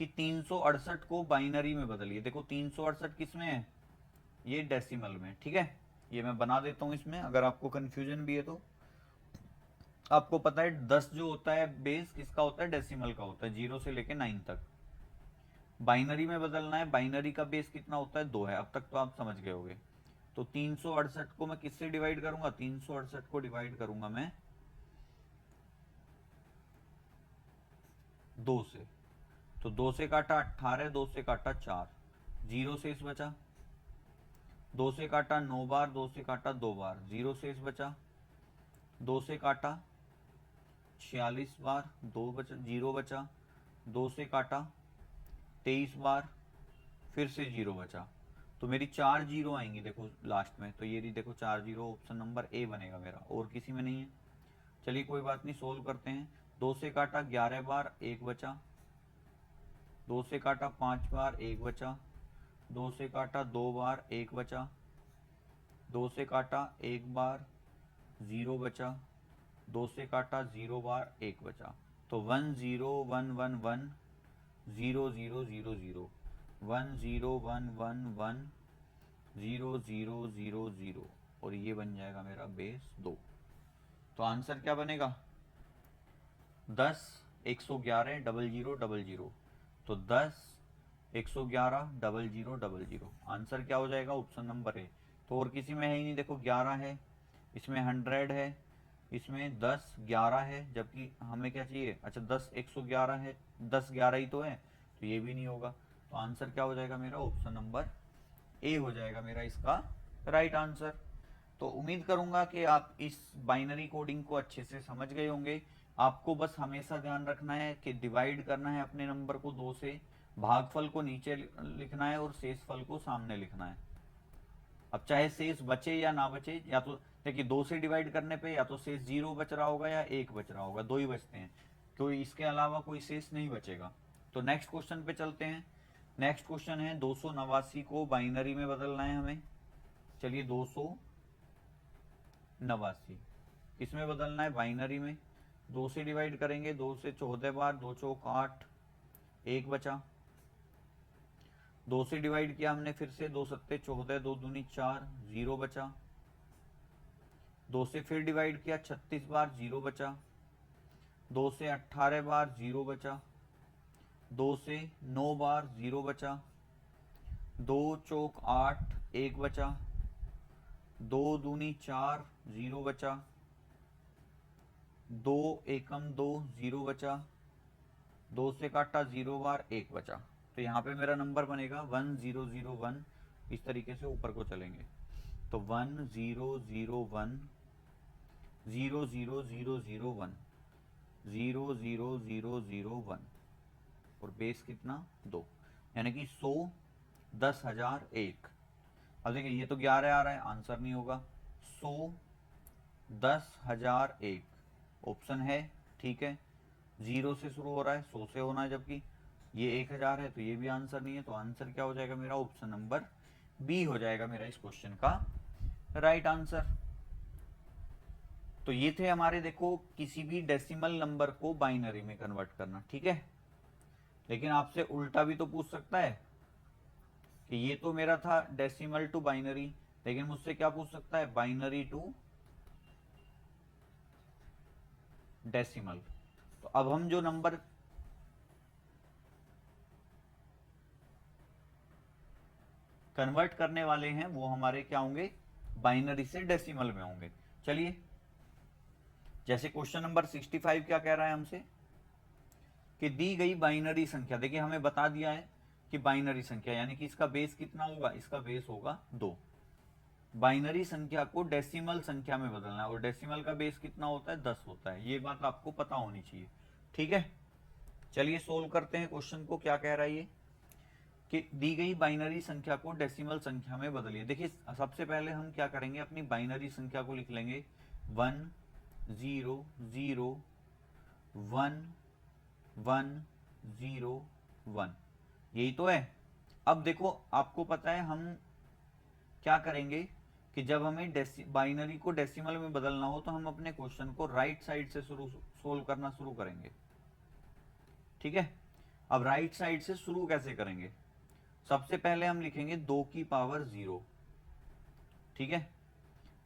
कि 368 को बाइनरी में बदलिए। देखो 368 किस में है, ये डेसिमल में, ठीक है। ये मैं बना देता हूं इसमें, अगर आपको कंफ्यूजन भी है तो। आपको पता है 10 जो होता है बेस किसका होता है, डेसिमल का होता है, 0 से लेके 9 तक। बाइनरी में बदलना है, बाइनरी का बेस कितना होता है 2 है, अब तक तो आप समझ गए होंगे। तो 368 को मैं किससे डिवाइड करूंगा, 368 को डिवाइड करूंगा मैं 2 से। तो 2 से काटा 18, 2 से काटा 4, 0 शेष बचा। 2 से काटा 9 बार, 2 से काटा 2 बार, 0 शेष बचा। 2 से काटा 46 बार, 2 बचा, 0 बचा। 2 से काटा 23 बार, फिर से 0 बचा। तो मेरी 4 जीरो आएंगी देखो लास्ट में, तो ये रही देखो 4 जीरो, ऑप्शन नंबर ए बनेगा मेरा, और किसी में नहीं है। चलिए कोई बात नहीं, सोल्व करते हैं। 2 से काटा 11 बार, 1 बचा। 2 से काटा 5 बार, 1 बचा। 2 से काटा 2 बार, 1 बचा। 2 से काटा 1 बार 0 बचा, 2 से काटा 0 बार 1 बचा, तो 1 0 1 1 1 0 0 0 0 1 0 1 1 1 0 0 0 0 और ये बन जाएगा मेरा बेस 2। तो आंसर क्या बनेगा 10 111 00 00। तो 10 111 00 00 आंसर क्या हो जाएगा ऑप्शन नंबर ए। तो और किसी में है ही नहीं, देखो 11 है, इसमें 100 है, इसमें 10 11 है, जबकि हमें क्या चाहिए, अच्छा 10 111 है, 10 11 ही तो है, तो ये भी नहीं होगा। तो आंसर क्या हो जाएगा मेरा ऑप्शन नंबर ए हो जाएगा मेरा इसका राइट आंसर। तो उम्मीद करूंगा कि आप इस बाइनरी कोडिंग को अच्छे से समझ गए होंगे। आपको बस हमेशा ध्यान रखना है कि डिवाइड करना है अपने नंबर को 2 से, भागफल को नीचे लिखना है और शेषफल को सामने लिखना है। अब चाहे शेष बचे या ना बचे, या तो देखिए 2 से डिवाइड करने पे या तो शेष 0 बच रहा होगा या 1 बच रहा होगा, 2 ही बचते हैं, कोई इसके अलावा कोई शेष नहीं बचेगा। तो नेक्स्ट क्वेश्चन पे चलते हैं। नेक्स्ट क्वेश्चन है 289 को बाइनरी में बदलना है हमें। चलिए 289 किसमें बदलना है, बाइनरी में। 2 से डिवाइड करेंगे, 2 से 14 बार, 2 चौक 8, 1 बचा। 2 से डिवाइड किया हमने फिर से, 2 सत्ते 14, 2 दूनी 4, 0 बचा। 2 से फिर डिवाइड किया 36 बार, 0 बचा। 2 से 18 बार, 0 बचा। 2 से 9 बार, 0 बचा। 2 चौक 8, 1 बचा। 2 दूनी 4, 0 बचा। 2 एकम 2, 0 बचा। 2 से काटा 0 बार, 1 बचा। तो यहाँ पे मेरा नंबर बनेगा 1001। इस तरीके से ऊपर को चलेंगे तो 1001 00001 00001 और बेस कितना 2, यानी कि 100 10,001। अब देखिए ये तो 11 आ रहा है, आंसर नहीं होगा। 100 10,001 ऑप्शन है, ठीक है। 0 से शुरू हो रहा है, 100 से होना है, जबकि ये 1000 है, तो ये भी आंसर नहीं है। तो आंसर क्या हो जाएगा मेरा, ऑप्शन नंबर बी हो जाएगा मेरा इस क्वेश्चन का राइट आंसर। तो ये थे हमारे, देखो किसी भी डेसिमल नंबर को बाइनरी में कन्वर्ट करना, ठीक है। लेकिन आपसे उल्टा भी तो पूछ सकता है कि ये तो मेरा था डेसिमल टू बाइनरी, लेकिन मुझसे क्या पूछ सकता है, बाइनरी टू डेसिमल। तो अब हम जो नंबर कन्वर्ट करने वाले हैं वो हमारे क्या होंगे, बाइनरी से डेसिमल में होंगे। चलिए, जैसे क्वेश्चन नंबर 65 क्या कह रहा है हमसे कि दी गई बाइनरी संख्या, देखिए हमें बता दिया है कि बाइनरी संख्या यानी कि इसका बेस कितना होगा, इसका बेस होगा 2। बाइनरी संख्या को डेसिमल संख्या में बदलना है और डेसिमल का बेस कितना होता है, 10 होता है। ये बात आपको पता होनी चाहिए, ठीक है। चलिए सोल्व करते हैं क्वेश्चन को। क्या कह रहा है ये कि दी गई बाइनरी संख्या को डेसिमल संख्या में बदलिए। देखिए सबसे पहले हम क्या करेंगे, अपनी बाइनरी संख्या को लिख लेंगे 1 0 0 1 1 0 1, यही तो है। अब देखो आपको पता है हम क्या करेंगे कि जब हमें बाइनरी को डेसिमल में बदलना हो तो हम अपने क्वेश्चन को राइट साइड से सोल्व करना शुरू करेंगे, ठीक है। अब राइट साइड से शुरू कैसे करेंगे, सबसे पहले हम लिखेंगे 2 की पावर 0, ठीक है।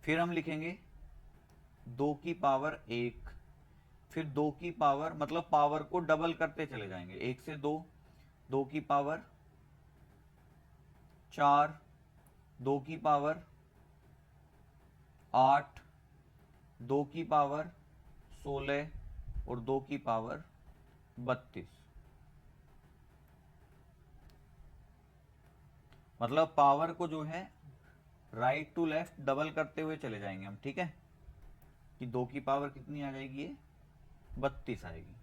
फिर हम लिखेंगे 2 की पावर 1, फिर 2 की पावर, मतलब पावर को डबल करते चले जाएंगे, 1 से 2, 2 की पावर 4, 2 की पावर 8, 2 की पावर 16 और 2 की पावर 32। मतलब पावर को जो है राइट टू लेफ्ट डबल करते हुए चले जाएंगे हम, ठीक है। कि 2 की पावर कितनी आ जाएगी, ये 32 आएगी।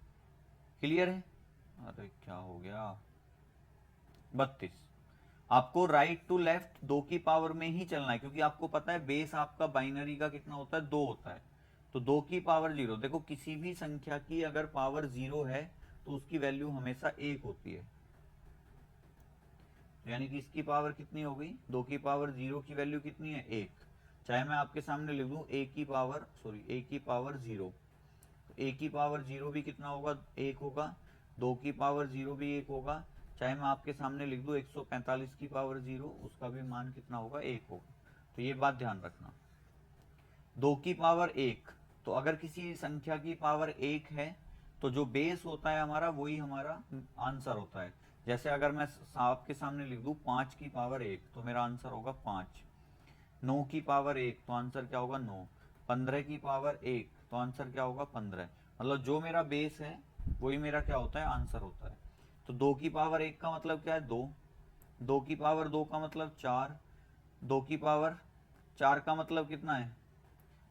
क्लियर है, अरे क्या हो गया, 32। आपको राइट टू लेफ्ट 2 की पावर में ही चलना है, क्योंकि आपको पता है बेस आपका बाइनरी का कितना होता है, 2 होता है। तो 2 की पावर 0, देखो किसी भी संख्या की अगर पावर 0 है तो उसकी वैल्यू हमेशा 1 होती है। यानी कि इसकी पावर कितनी हो गई, 2 की पावर 0 की वैल्यू कितनी है, 1। चाहे मैं आपके सामने लिख दूं a की पावर 0, तो a की पावर 0 भी कितना होगा, 1 होगा, 2 की पावर 0 भी 1 होगा, चाहे मैं आपके सामने लिख दूं 145 की पावर 0, उसका भी मान कितना होगा, 1 होगा। तो ये बात ध्यान रखना। 2 की पावर 1, तो अगर किसी संख्या की पावर 1 है तो जो बेस होता है हमारा वही हमारा आंसर होता है। जैसे अगर मैं आपके सामने लिख दूं 5 की पावर 1, तो मेरा आंसर होगा 5। 9 की पावर 1, तो आंसर क्या होगा, 9। 15 की पावर 1, तो आंसर क्या होगा, 15। मतलब जो मेरा बेस है वही मेरा क्या होता है, आंसर होता है। तो 2 की पावर 1 का मतलब क्या है, 2। 2 की पावर 2 का मतलब 4। 2 की पावर 4 का मतलब कितना है,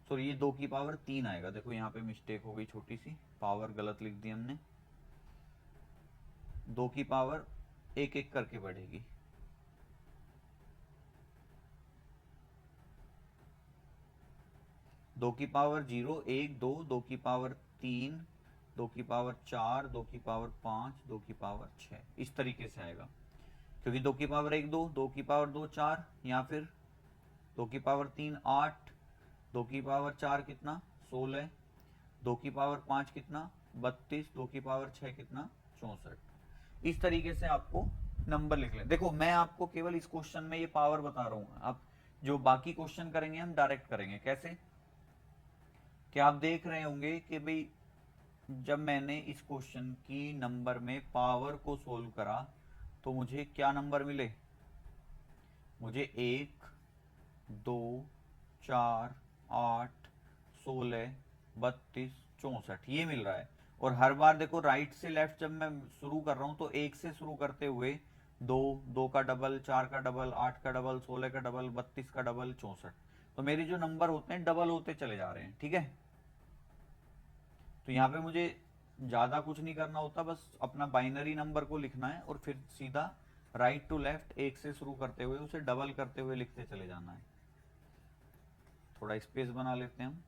सॉरी ये 2 की पावर 3 आएगा। देखो यहाँ पे मिस्टेक हो गई, छोटी सी पावर गलत लिख दी हमने। 2 की पावर एक एक करके बढ़ेगी। दो की पावर 0, 1, 2, 2 की पावर 3, 2 की पावर 4, 2 की पावर 5, 2 की पावर 6, इस तरीके से आएगा। क्योंकि 2 की पावर 1 2, 2 की पावर 2 4, या फिर 2 की पावर 3 8, 2 की पावर 4 कितना, 16, 2 की पावर 5 कितना, 32, 2 की पावर 6 कितना, 64। इस तरीके से आपको नंबर लिख लें। देखो मैं आपको केवल इस क्वेश्चन में ये पावर बता रहा हूँ, आप जो बाकी क्वेश्चन करेंगे हम डायरेक्ट करेंगे। कैसे, कि आप देख रहे होंगे कि भाई जब मैंने इस क्वेश्चन की नंबर में पावर को सोल्व करा तो मुझे क्या नंबर मिले, मुझे 1 2 4 8 16 32 64 ये मिल रहा है। और हर बार देखो राइट से लेफ्ट जब मैं शुरू कर रहा हूं तो 1 से शुरू करते हुए 2, 2 का डबल, 4 का डबल, 8 का डबल, 16 का डबल, 32 का डबल, 64। तो मेरे जो नंबर होते हैं डबल होते चले जा रहे हैं। ठीक है, तो यहाँ पे मुझे ज़्यादा कुछ नहीं करना होता, बस अपना बाइनरी नंबर को लिखना है और फिर सीधा राइट टू लेफ्ट 1 से शुरू करते हुए उसे डबल करते हुए लिखते चले जाना है। थोड़ा स्पेस बना लेते हैं हम।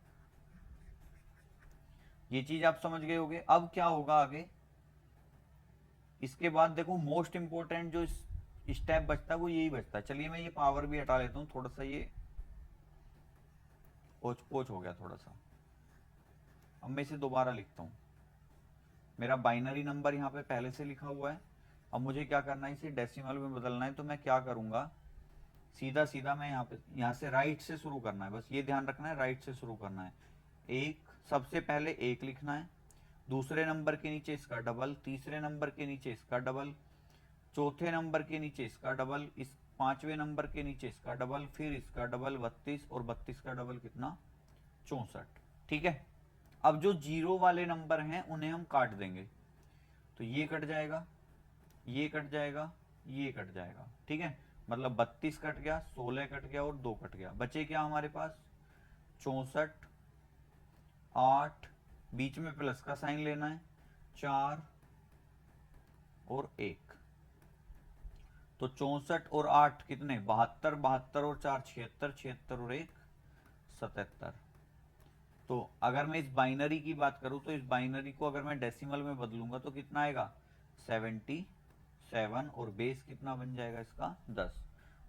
ये चीज आप समझ गए होगे। अब क्या होगा आगे, इसके बाद देखो मोस्ट इंपोर्टेंट जो स्टेप बचता है वो यही बचता है। चलिए मैं ये पावर भी हटा लेता हूँ, थोड़ा सा ये पोच पोच हो गया थोड़ा सा। अब मैं इसे दोबारा लिखता हूँ। मेरा बाइनरी नंबर यहाँ पे पहले से लिखा हुआ है। अब मुझे क्या करना है, इसे डेसिमल में बदलना है। तो मैं क्या करूंगा, सीधा सीधा मैं यहाँ से राइट से शुरू करना है, बस ये ध्यान रखना है, राइट से शुरू करना है। एक, सबसे पहले 1 लिखना है, दूसरे नंबर के नीचे इसका डबल, तीसरे नंबर के नीचे इसका डबल, चौथे नंबर के नीचे इसका डबल, इस पांचवें नंबर के नीचे इसका डबल, फिर इसका डबल 32, और 32 का डबल कितना, 64। ठीक है, अब जो जीरो वाले नंबर हैं उन्हें हम काट देंगे। तो ये कट जाएगा, ये कट जाएगा, ये कट जाएगा। ठीक है, मतलब 32 कट गया, 16 कट गया और 2 कट गया। बचे क्या हमारे पास, 64, 8, बीच में प्लस का साइन लेना है, 4 और 1। तो 64 और 8 कितने, 72, 72 और 4 76, 76 और 1 77। तो अगर मैं इस बाइनरी की बात करूं तो इस बाइनरी को अगर मैं डेसिमल में बदलूंगा तो कितना आएगा, 77, और बेस कितना बन जाएगा इसका, 10।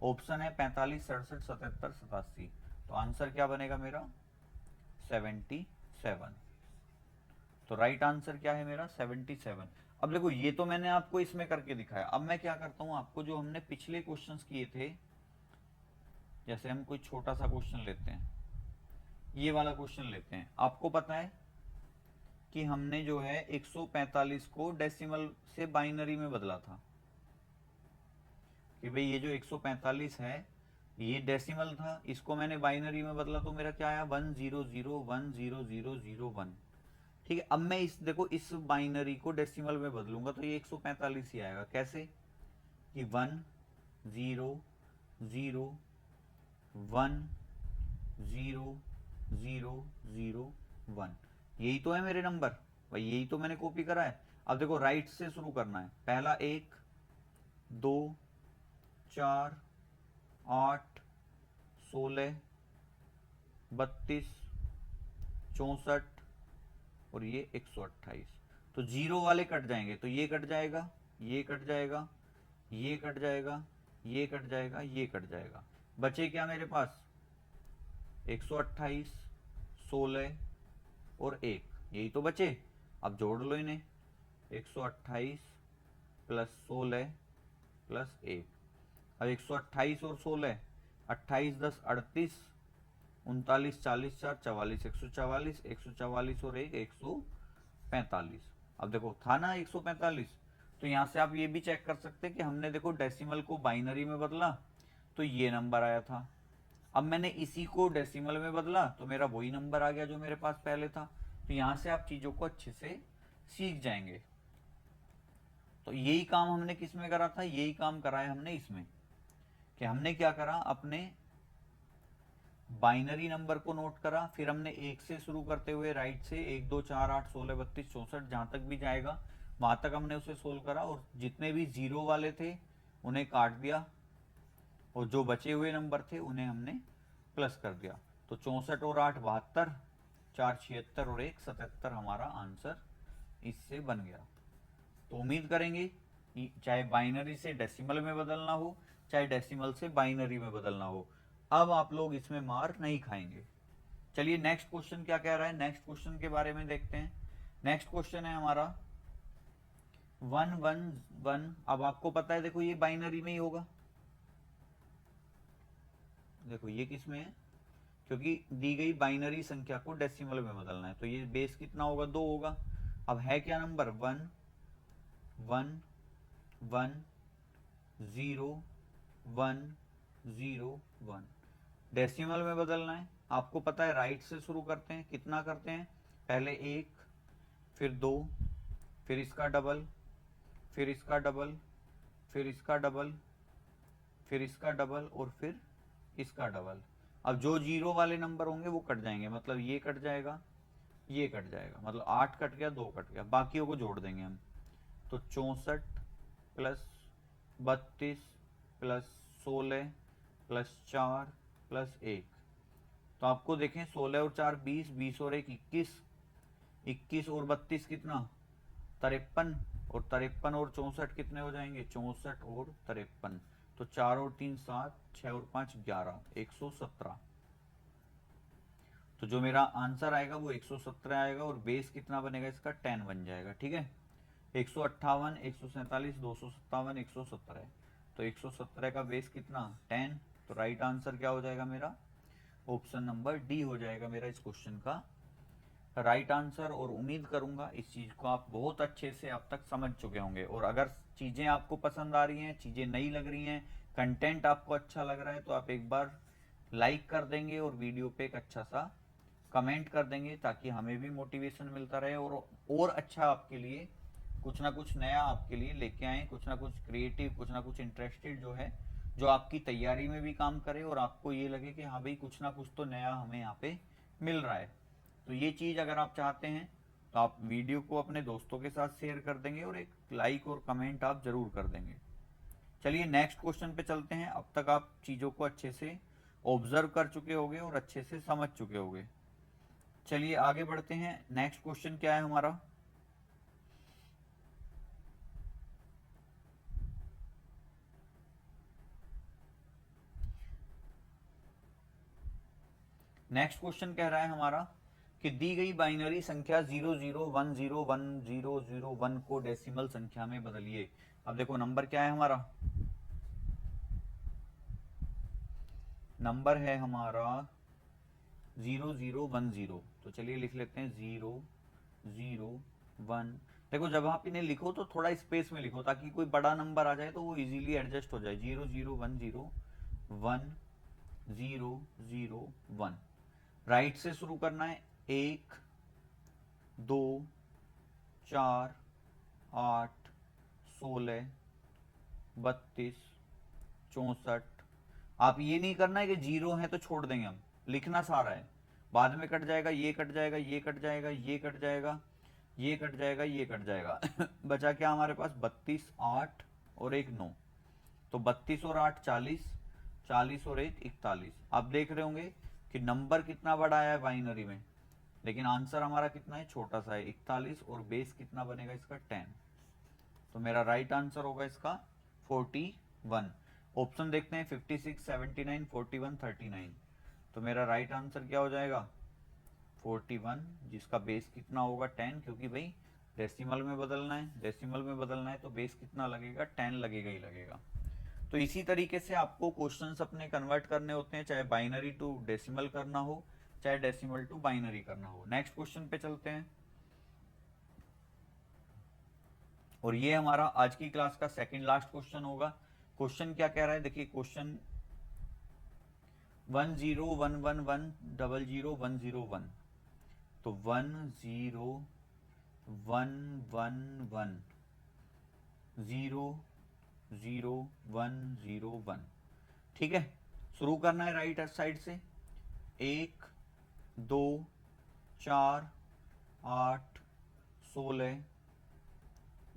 ऑप्शन है 45 67 77 87। तो आंसर क्या बनेगा मेरा, 77। तो राइट आंसर क्या है मेरा, 77। अब देखो ये तो मैंने आपको इसमें करके दिखाया। अब मैं क्या करता हूं, आपको जो हमने पिछले क्वेश्चंस किए थे, जैसे हम कोई छोटा सा क्वेश्चन लेते हैं, ये वाला क्वेश्चन लेते हैं। आपको पता है कि हमने जो है 145 को डेसिमल से बाइनरी में बदला था, कि भाई ये जो 145 है ये डेसिमल था, इसको मैंने बाइनरी में बदला तो मेरा क्या आया, 100100001। ठीक है, अब मैं इस देखो इस बाइनरी को डेसिमल में बदलूंगा तो ये 145 ही आएगा। कैसे, कि 1 0 0 1 0 0 0 1, यही तो है मेरे नंबर भाई, यही तो मैंने कॉपी करा है। अब देखो राइट से शुरू करना है, पहला 1 2 4 8 16 32 64 और ये 128। तो जीरो वाले कट जाएंगे, तो ये कट जाएगा, ये कट जाएगा, ये कट जाएगा, ये कट जाएगा, ये कट जाएगा। बचे क्या मेरे पास, 128, 16 और 1, यही तो बचे। अब जोड़ लो इन्हें, 128 प्लस 16 प्लस 1। अब 128 और 16, 28 10 38, 39 40 4 44, 144, 144 और 1 145। अब देखो था ना 145, तो यहां से आप ये भी चेक कर सकते हैं कि हमने देखो डेसिमल को बाइनरी में बदला तो ये नंबर आया था। अब मैंने इसी को डेसिमल में बदला तो मेरा वही नंबर आ गया जो मेरे पास पहले था। तो यहां से आप चीजों को अच्छे से सीख जाएंगे। तो यही काम हमने किस में करा था, यही काम करा है हमने इसमें, कि हमने क्या करा, अपने बाइनरी नंबर को नोट करा, फिर हमने 1 से शुरू करते हुए राइट से 1 2 4 8 16 32 64 जहां तक भी जाएगा वहां तक हमने उसे सोल्व करा, और जितने भी जीरो वाले थे उन्हें काट दिया, और जो बचे हुए नंबर थे उन्हें हमने प्लस कर दिया। तो 64 और 8 72, 4 76 और 1 77 हमारा आंसर इससे बन गया। तो उम्मीद करेंगे कि चाहे बाइनरी से डेसिमल में बदलना हो, चाहे डेसिमल से बाइनरी में बदलना हो, अब आप लोग इसमें मार नहीं खाएंगे। चलिए नेक्स्ट क्वेश्चन क्या कह रहा है, नेक्स्ट क्वेश्चन के बारे में देखते हैं। नेक्स्ट क्वेश्चन है हमारा 111। अब आपको पता है देखो ये बाइनरी में ही होगा, देखो ये किस में है, क्योंकि दी गई बाइनरी संख्या को डेसिमल में बदलना है, तो ये बेस कितना होगा, 2 होगा। अब है क्या नंबर, 1 1 1 0 1 0 1, डेसिमल में बदलना है। आपको पता है राइट से शुरू करते हैं, कितना करते हैं, पहले 1 फिर 2 फिर इसका डबल फिर इसका डबल फिर इसका डबल फिर इसका डबल और फिर इसका डबल। अब जो जीरो वाले नंबर होंगे वो कट जाएंगे, मतलब ये कट जाएगा, ये कट जाएगा, मतलब 8 कट गया, 2 कट गया, बाकियों को जोड़ देंगे हम। तो 64 प्लस 32 प्लस 16 प्लस 4 प्लस 1। तो आपको देखें 16 और 4 20, 20 और 1 21, 21 और 32 कितना, 53, और 53 और 64 कितने हो जाएंगे, 64 और 53। तो 4 और 3 7, 6 और 5 11, 117। तो जो मेरा आंसर आएगा वो 117 आएगा, और बेस कितना बनेगा इसका, 10 बन जाएगा। ठीक है, 158 147 257 117 है, तो 117 का बेस कितना, 10। तो राइट आंसर क्या हो जाएगा मेरा, ऑप्शन नंबर डी हो जाएगा मेरा इस क्वेश्चन का राइट आंसर। और उम्मीद करूंगा इस चीज को आप बहुत अच्छे से अब तक समझ चुके होंगे, और अगर चीजें आपको पसंद आ रही हैं, चीजें नई लग रही हैं, कंटेंट आपको अच्छा लग रहा है, तो आप एक बार लाइक कर देंगे और वीडियो पे एक अच्छा सा कमेंट कर देंगे, ताकि हमें भी मोटिवेशन मिलता रहे, और अच्छा आपके लिए कुछ ना कुछ नया आपके लिए लेके आए, कुछ ना कुछ क्रिएटिव, कुछ ना कुछ इंटरेस्टेड जो है, जो आपकी तैयारी में भी काम करे, और आपको ये लगे कि हाँ भाई कुछ ना कुछ तो नया हमें यहाँ पे मिल रहा है। तो ये चीज़ अगर आप चाहते हैं तो आप वीडियो को अपने दोस्तों के साथ शेयर कर देंगे, और एक लाइक और कमेंट आप जरूर कर देंगे। चलिए नेक्स्ट क्वेश्चन पे चलते हैं। अब तक आप चीज़ों को अच्छे से ऑब्जर्व कर चुके होंगे और अच्छे से समझ चुके होंगे। चलिए आगे बढ़ते हैं। नेक्स्ट क्वेश्चन क्या है हमारा, नेक्स्ट क्वेश्चन कह रहा है हमारा कि दी गई बाइनरी संख्या 00101001 को डेसिमल संख्या में बदलिए। अब देखो नंबर क्या है हमारा, नंबर है हमारा 0010। तो चलिए लिख लेते हैं 001। देखो जब आप इन्हें लिखो तो थोड़ा स्पेस में लिखो, ताकि कोई बड़ा नंबर आ जाए तो वो इजीली एडजस्ट हो जाए। 00101 राइट से शुरू करना है, 1 2 4 8 16 32 64। आप ये नहीं करना है कि जीरो है तो छोड़ देंगे, हम लिखना सारा है, बाद में कट जाएगा, ये कट जाएगा, ये कट जाएगा, ये कट जाएगा, ये कट जाएगा, ये कट जाएगा। बचा क्या हमारे पास, 32 8 और 1 9। तो 32 और 8 40, 40 और 1 41। आप देख रहे होंगे कि नंबर कितना बड़ा आया है बाइनरी में, लेकिन आंसर हमारा कितना है, छोटा सा है 41, और बेस कितना बनेगा इसका, 10। तो मेरा राइट आंसर होगा इसका 41। ऑप्शन देखते हैं, 56 79 41 39। तो मेरा राइट आंसर क्या हो जाएगा 41, जिसका बेस कितना होगा 10, क्योंकि भाई डेसिमल में बदलना है, डेसिमल में बदलना है तो बेस कितना लगेगा 10 लगेगा ही लगेगा। तो इसी तरीके से आपको क्वेश्चंस अपने कन्वर्ट करने होते हैं, चाहे बाइनरी टू डेसिमल करना हो, चाहे डेसिमल टू बाइनरी करना हो। नेक्स्ट क्वेश्चन पे चलते हैं, और ये हमारा आज की क्लास का सेकंड लास्ट क्वेश्चन होगा। क्वेश्चन क्या कह रहा है, देखिए क्वेश्चन 1011110001, तो 10110101, ठीक है। शुरू करना है राइट साइड से, 1 2 4 8 16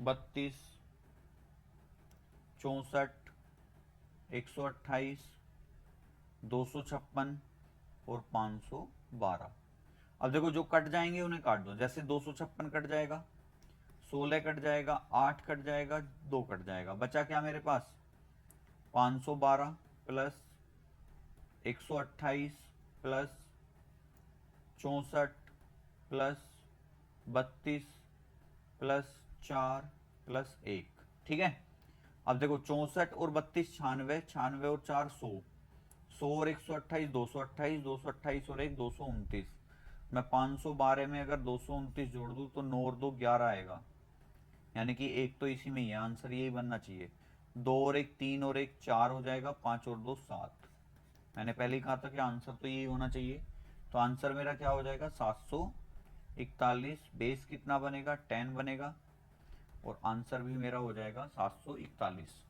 32 64 128 256 और 512। अब देखो जो कट जाएंगे उन्हें काट दो, जैसे 256 कट जाएगा, 16 कट जाएगा, 8 कट जाएगा, 2 कट जाएगा, बचा क्या मेरे पास 512 plus 128 plus 64 plus 32 plus 4 plus 1, ठीक है। अब देखो 64 और 32 96, 96 और 4 100, 100 और 128 228, 228 और 1 229। मैं 512 में अगर 229 जोड़ दूं तो 9 और 2 11 आएगा, यानी कि एक तो इसी में ही आंसर यही बनना चाहिए। 2 और 1 3 और 1 4 हो जाएगा, 5 और 2 7। मैंने पहले ही कहा था कि आंसर तो यही होना चाहिए, तो आंसर मेरा क्या हो जाएगा 741। बेस कितना बनेगा 10 बनेगा, और आंसर भी मेरा हो जाएगा 741।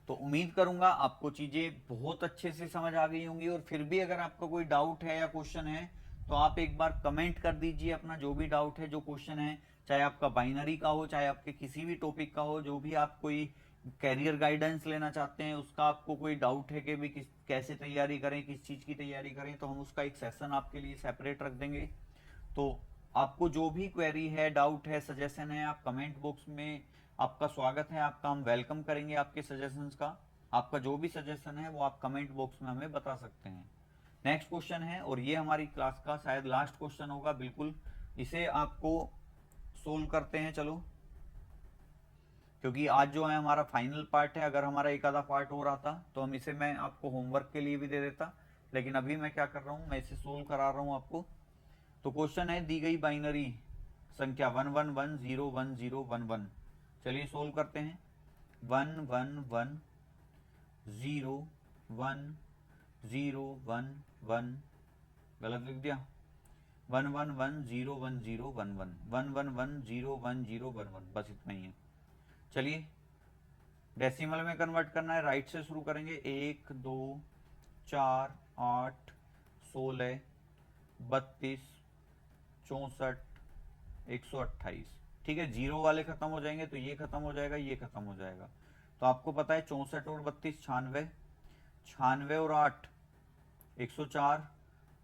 तो उम्मीद करूंगा आपको चीजें बहुत अच्छे से समझ आ गई होंगी, और फिर भी अगर आपका कोई डाउट है या क्वेश्चन है तो आप एक बार कमेंट कर दीजिए अपना जो भी डाउट है, जो क्वेश्चन है, चाहे आपका बाइनरी का हो, चाहे आपके किसी भी टॉपिक का हो, जो भी आप कोई कैरियर गाइडेंस लेना चाहते हैं, उसका आपको कोई डाउट है कि भी कैसे तैयारी करें, किस चीज की तैयारी करें, तो हम उसका एक सेशन आपके लिए सेपरेट रख देंगे। तो आपको जो भी क्वेरी है, डाउट है, सजेशन है, आप कमेंट बॉक्स में, आपका स्वागत है, आपका हम वेलकम करेंगे आपके सजेशंस का। आपका जो भी सजेशन है वो आप कमेंट बॉक्स में हमें बता सकते हैं। नेक्स्ट क्वेश्चन है, और ये हमारी क्लास का शायद लास्ट क्वेश्चन होगा, बिल्कुल इसे आपको सोल्व करते हैं चलो, क्योंकि आज जो है हमारा फाइनल पार्ट है। अगर हमारा एक आधा पार्ट हो रहा था तो हम इसे मैं आपको होमवर्क के लिए भी दे देता, लेकिन अभी मैं क्या कर रहा हूँ, मैं इसे सोल्व करा रहा हूँ आपको। तो क्वेश्चन है, दी गई बाइनरी संख्या 11101011, चलिए सोल्व करते हैं। 11101011, गलत लिख दिया, 11101011, 11101011, बस इतना ही है। चलिए डेसिमल में कन्वर्ट करना है, राइट से शुरू करेंगे, 1 2 4 8 16 32 64 128, ठीक है। जीरो वाले खत्म हो जाएंगे तो ये खत्म हो जाएगा, ये खत्म हो जाएगा। तो आपको पता है 64 और 32 96, 96 और 8 104,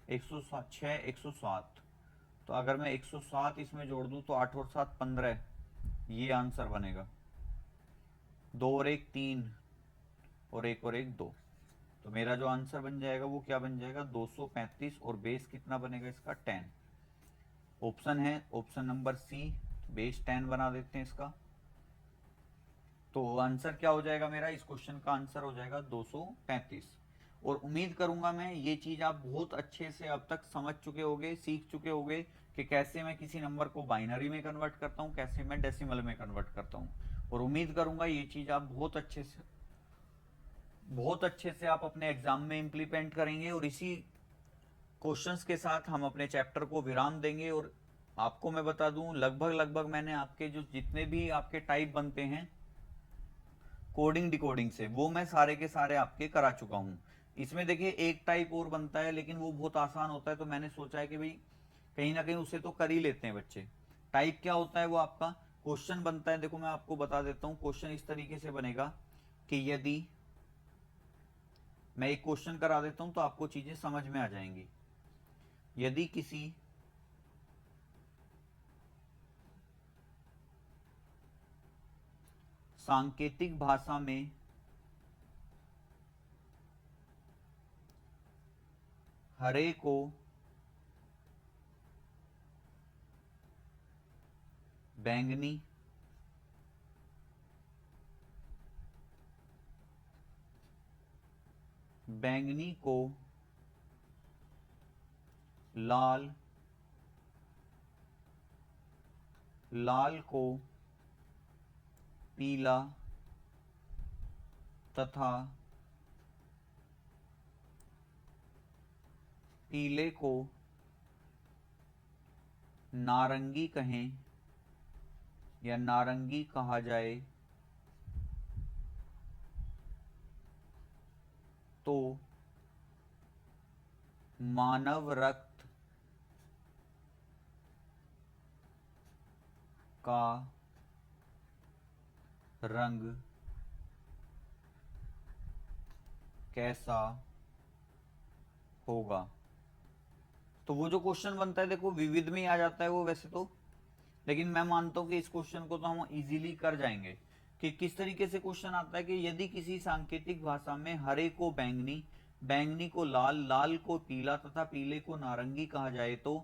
106 107। तो अगर मैं 107 इसमें जोड़ दूं तो 8 और 7 15, ये आंसर बनेगा। 2 और 1 3, और 1 और 1 2। तो मेरा जो आंसर बन जाएगा वो क्या बन जाएगा 235, और बेस कितना बनेगा इसका 10। ऑप्शन है ऑप्शन नंबर सी, बेस 10 बना देते हैं इसका। तो आंसर क्या हो जाएगा मेरा, इस क्वेश्चन का आंसर हो जाएगा 235। और उम्मीद करूंगा मैं ये चीज आप बहुत अच्छे से अब तक समझ चुके होगे, सीख चुके होगे कि कैसे मैं किसी नंबर को बाइनरी में कन्वर्ट करता हूँ, कैसे मैं डेसिमल में कन्वर्ट करता हूँ। और उम्मीद करूंगा ये चीज आप बहुत अच्छे से आप अपने एग्जाम में इम्प्लीमेंट करेंगे, और इसी क्वेश्चंस के साथ हम अपने चैप्टर को विराम देंगे। और आपको मैं बता दूं, लगभग लगभग मैंने आपके जो जितने भी आपके टाइप बनते हैं कोडिंग डिकोडिंग से, वो मैं सारे के सारे आपके करा चुका हूं। इसमें देखिए एक टाइप और बनता है, लेकिन वो बहुत आसान होता है, तो मैंने सोचा है कि भाई कहीं ना कहीं उसे तो कर ही लेते हैं बच्चे। टाइप क्या होता है, वो आपका क्वेश्चन बनता है। देखो मैं आपको बता देता हूँ, क्वेश्चन इस तरीके से बनेगा कि यदि मैं एक क्वेश्चन करा देता हूं तो आपको चीजें समझ में आ जाएंगी। यदि किसी सांकेतिक भाषा में हरे को बैंगनी, बैंगनी को लाल, लाल को पीला तथा पीले को नारंगी कहें या नारंगी कहा जाए तो मानव रक्त का रंग कैसा होगा। तो वो जो क्वेश्चन बनता है देखो विविध में आ जाता है वो वैसे तो, लेकिन मैं मानता हूं कि इस क्वेश्चन को तो हम इजीली कर जाएंगे। कि किस तरीके से क्वेश्चन आता है कि यदि किसी सांकेतिक भाषा में हरे को बैंगनी, बैंगनी को लाल, लाल को पीला तथा पीले को नारंगी कहा जाए तो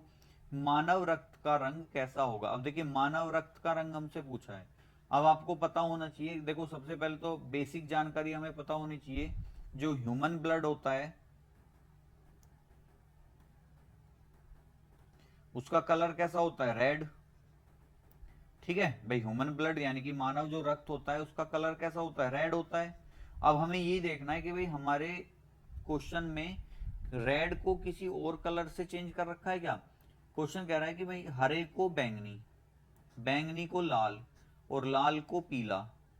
मानव रक्त का रंग कैसा होगा। अब देखिए मानव रक्त का रंग हमसे पूछा है, अब आपको पता होना चाहिए, देखो सबसे पहले तो बेसिक जानकारी हमें पता होनी चाहिए, जो ह्यूमन ब्लड होता है उसका कलर कैसा होता है, रेड। ठीक है भाई, ह्यूमन ब्लड यानी कि मानव जो रक्त होता है उसका कलर कैसा होता है, रेड होता है। अब हमें ये देखना है कि भाई हमारे क्वेश्चन में रेड को किसी और कलर से चेंज कर रखा है क्या। क्वेश्चन कह रहा है कि भाई हरे को बैंगनी, बैंगनी को लाल और लाल को पीला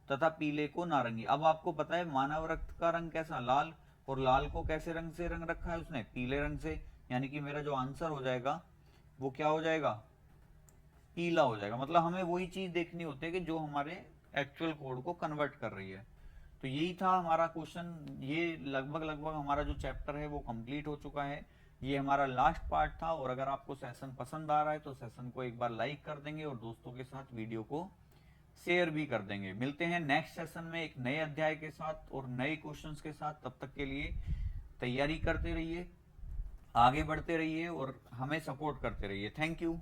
तथा पीले को नारंगी। अब आपको पता है मानव रक्त का रंग कैसा, लाल, और लाल को कैसे रंग से रंग रखा है उसने, पीले रंग से, यानी कि मेरा जो आंसर हो जाएगा वो क्या हो जाएगा, पीला हो जाएगा। मतलब हमें वही चीज देखनी होती है कि जो हमारे एक्चुअल कोड को कन्वर्ट कर रही है। तो यही था हमारा क्वेश्चन, ये लगभग लगभग हमारा जो चैप्टर है वो कंप्लीट हो चुका है। ये हमारा लास्ट पार्ट था, और अगर आपको सेशन पसंद आ रहा है तो सेशन को एक बार लाइक कर देंगे और दोस्तों के साथ वीडियो को शेयर भी कर देंगे। मिलते हैं नेक्स्ट सेशन में एक नए अध्याय के साथ और नए क्वेश्चंस के साथ। तब तक के लिए तैयारी करते रहिए, आगे बढ़ते रहिए और हमें सपोर्ट करते रहिए। Thank you.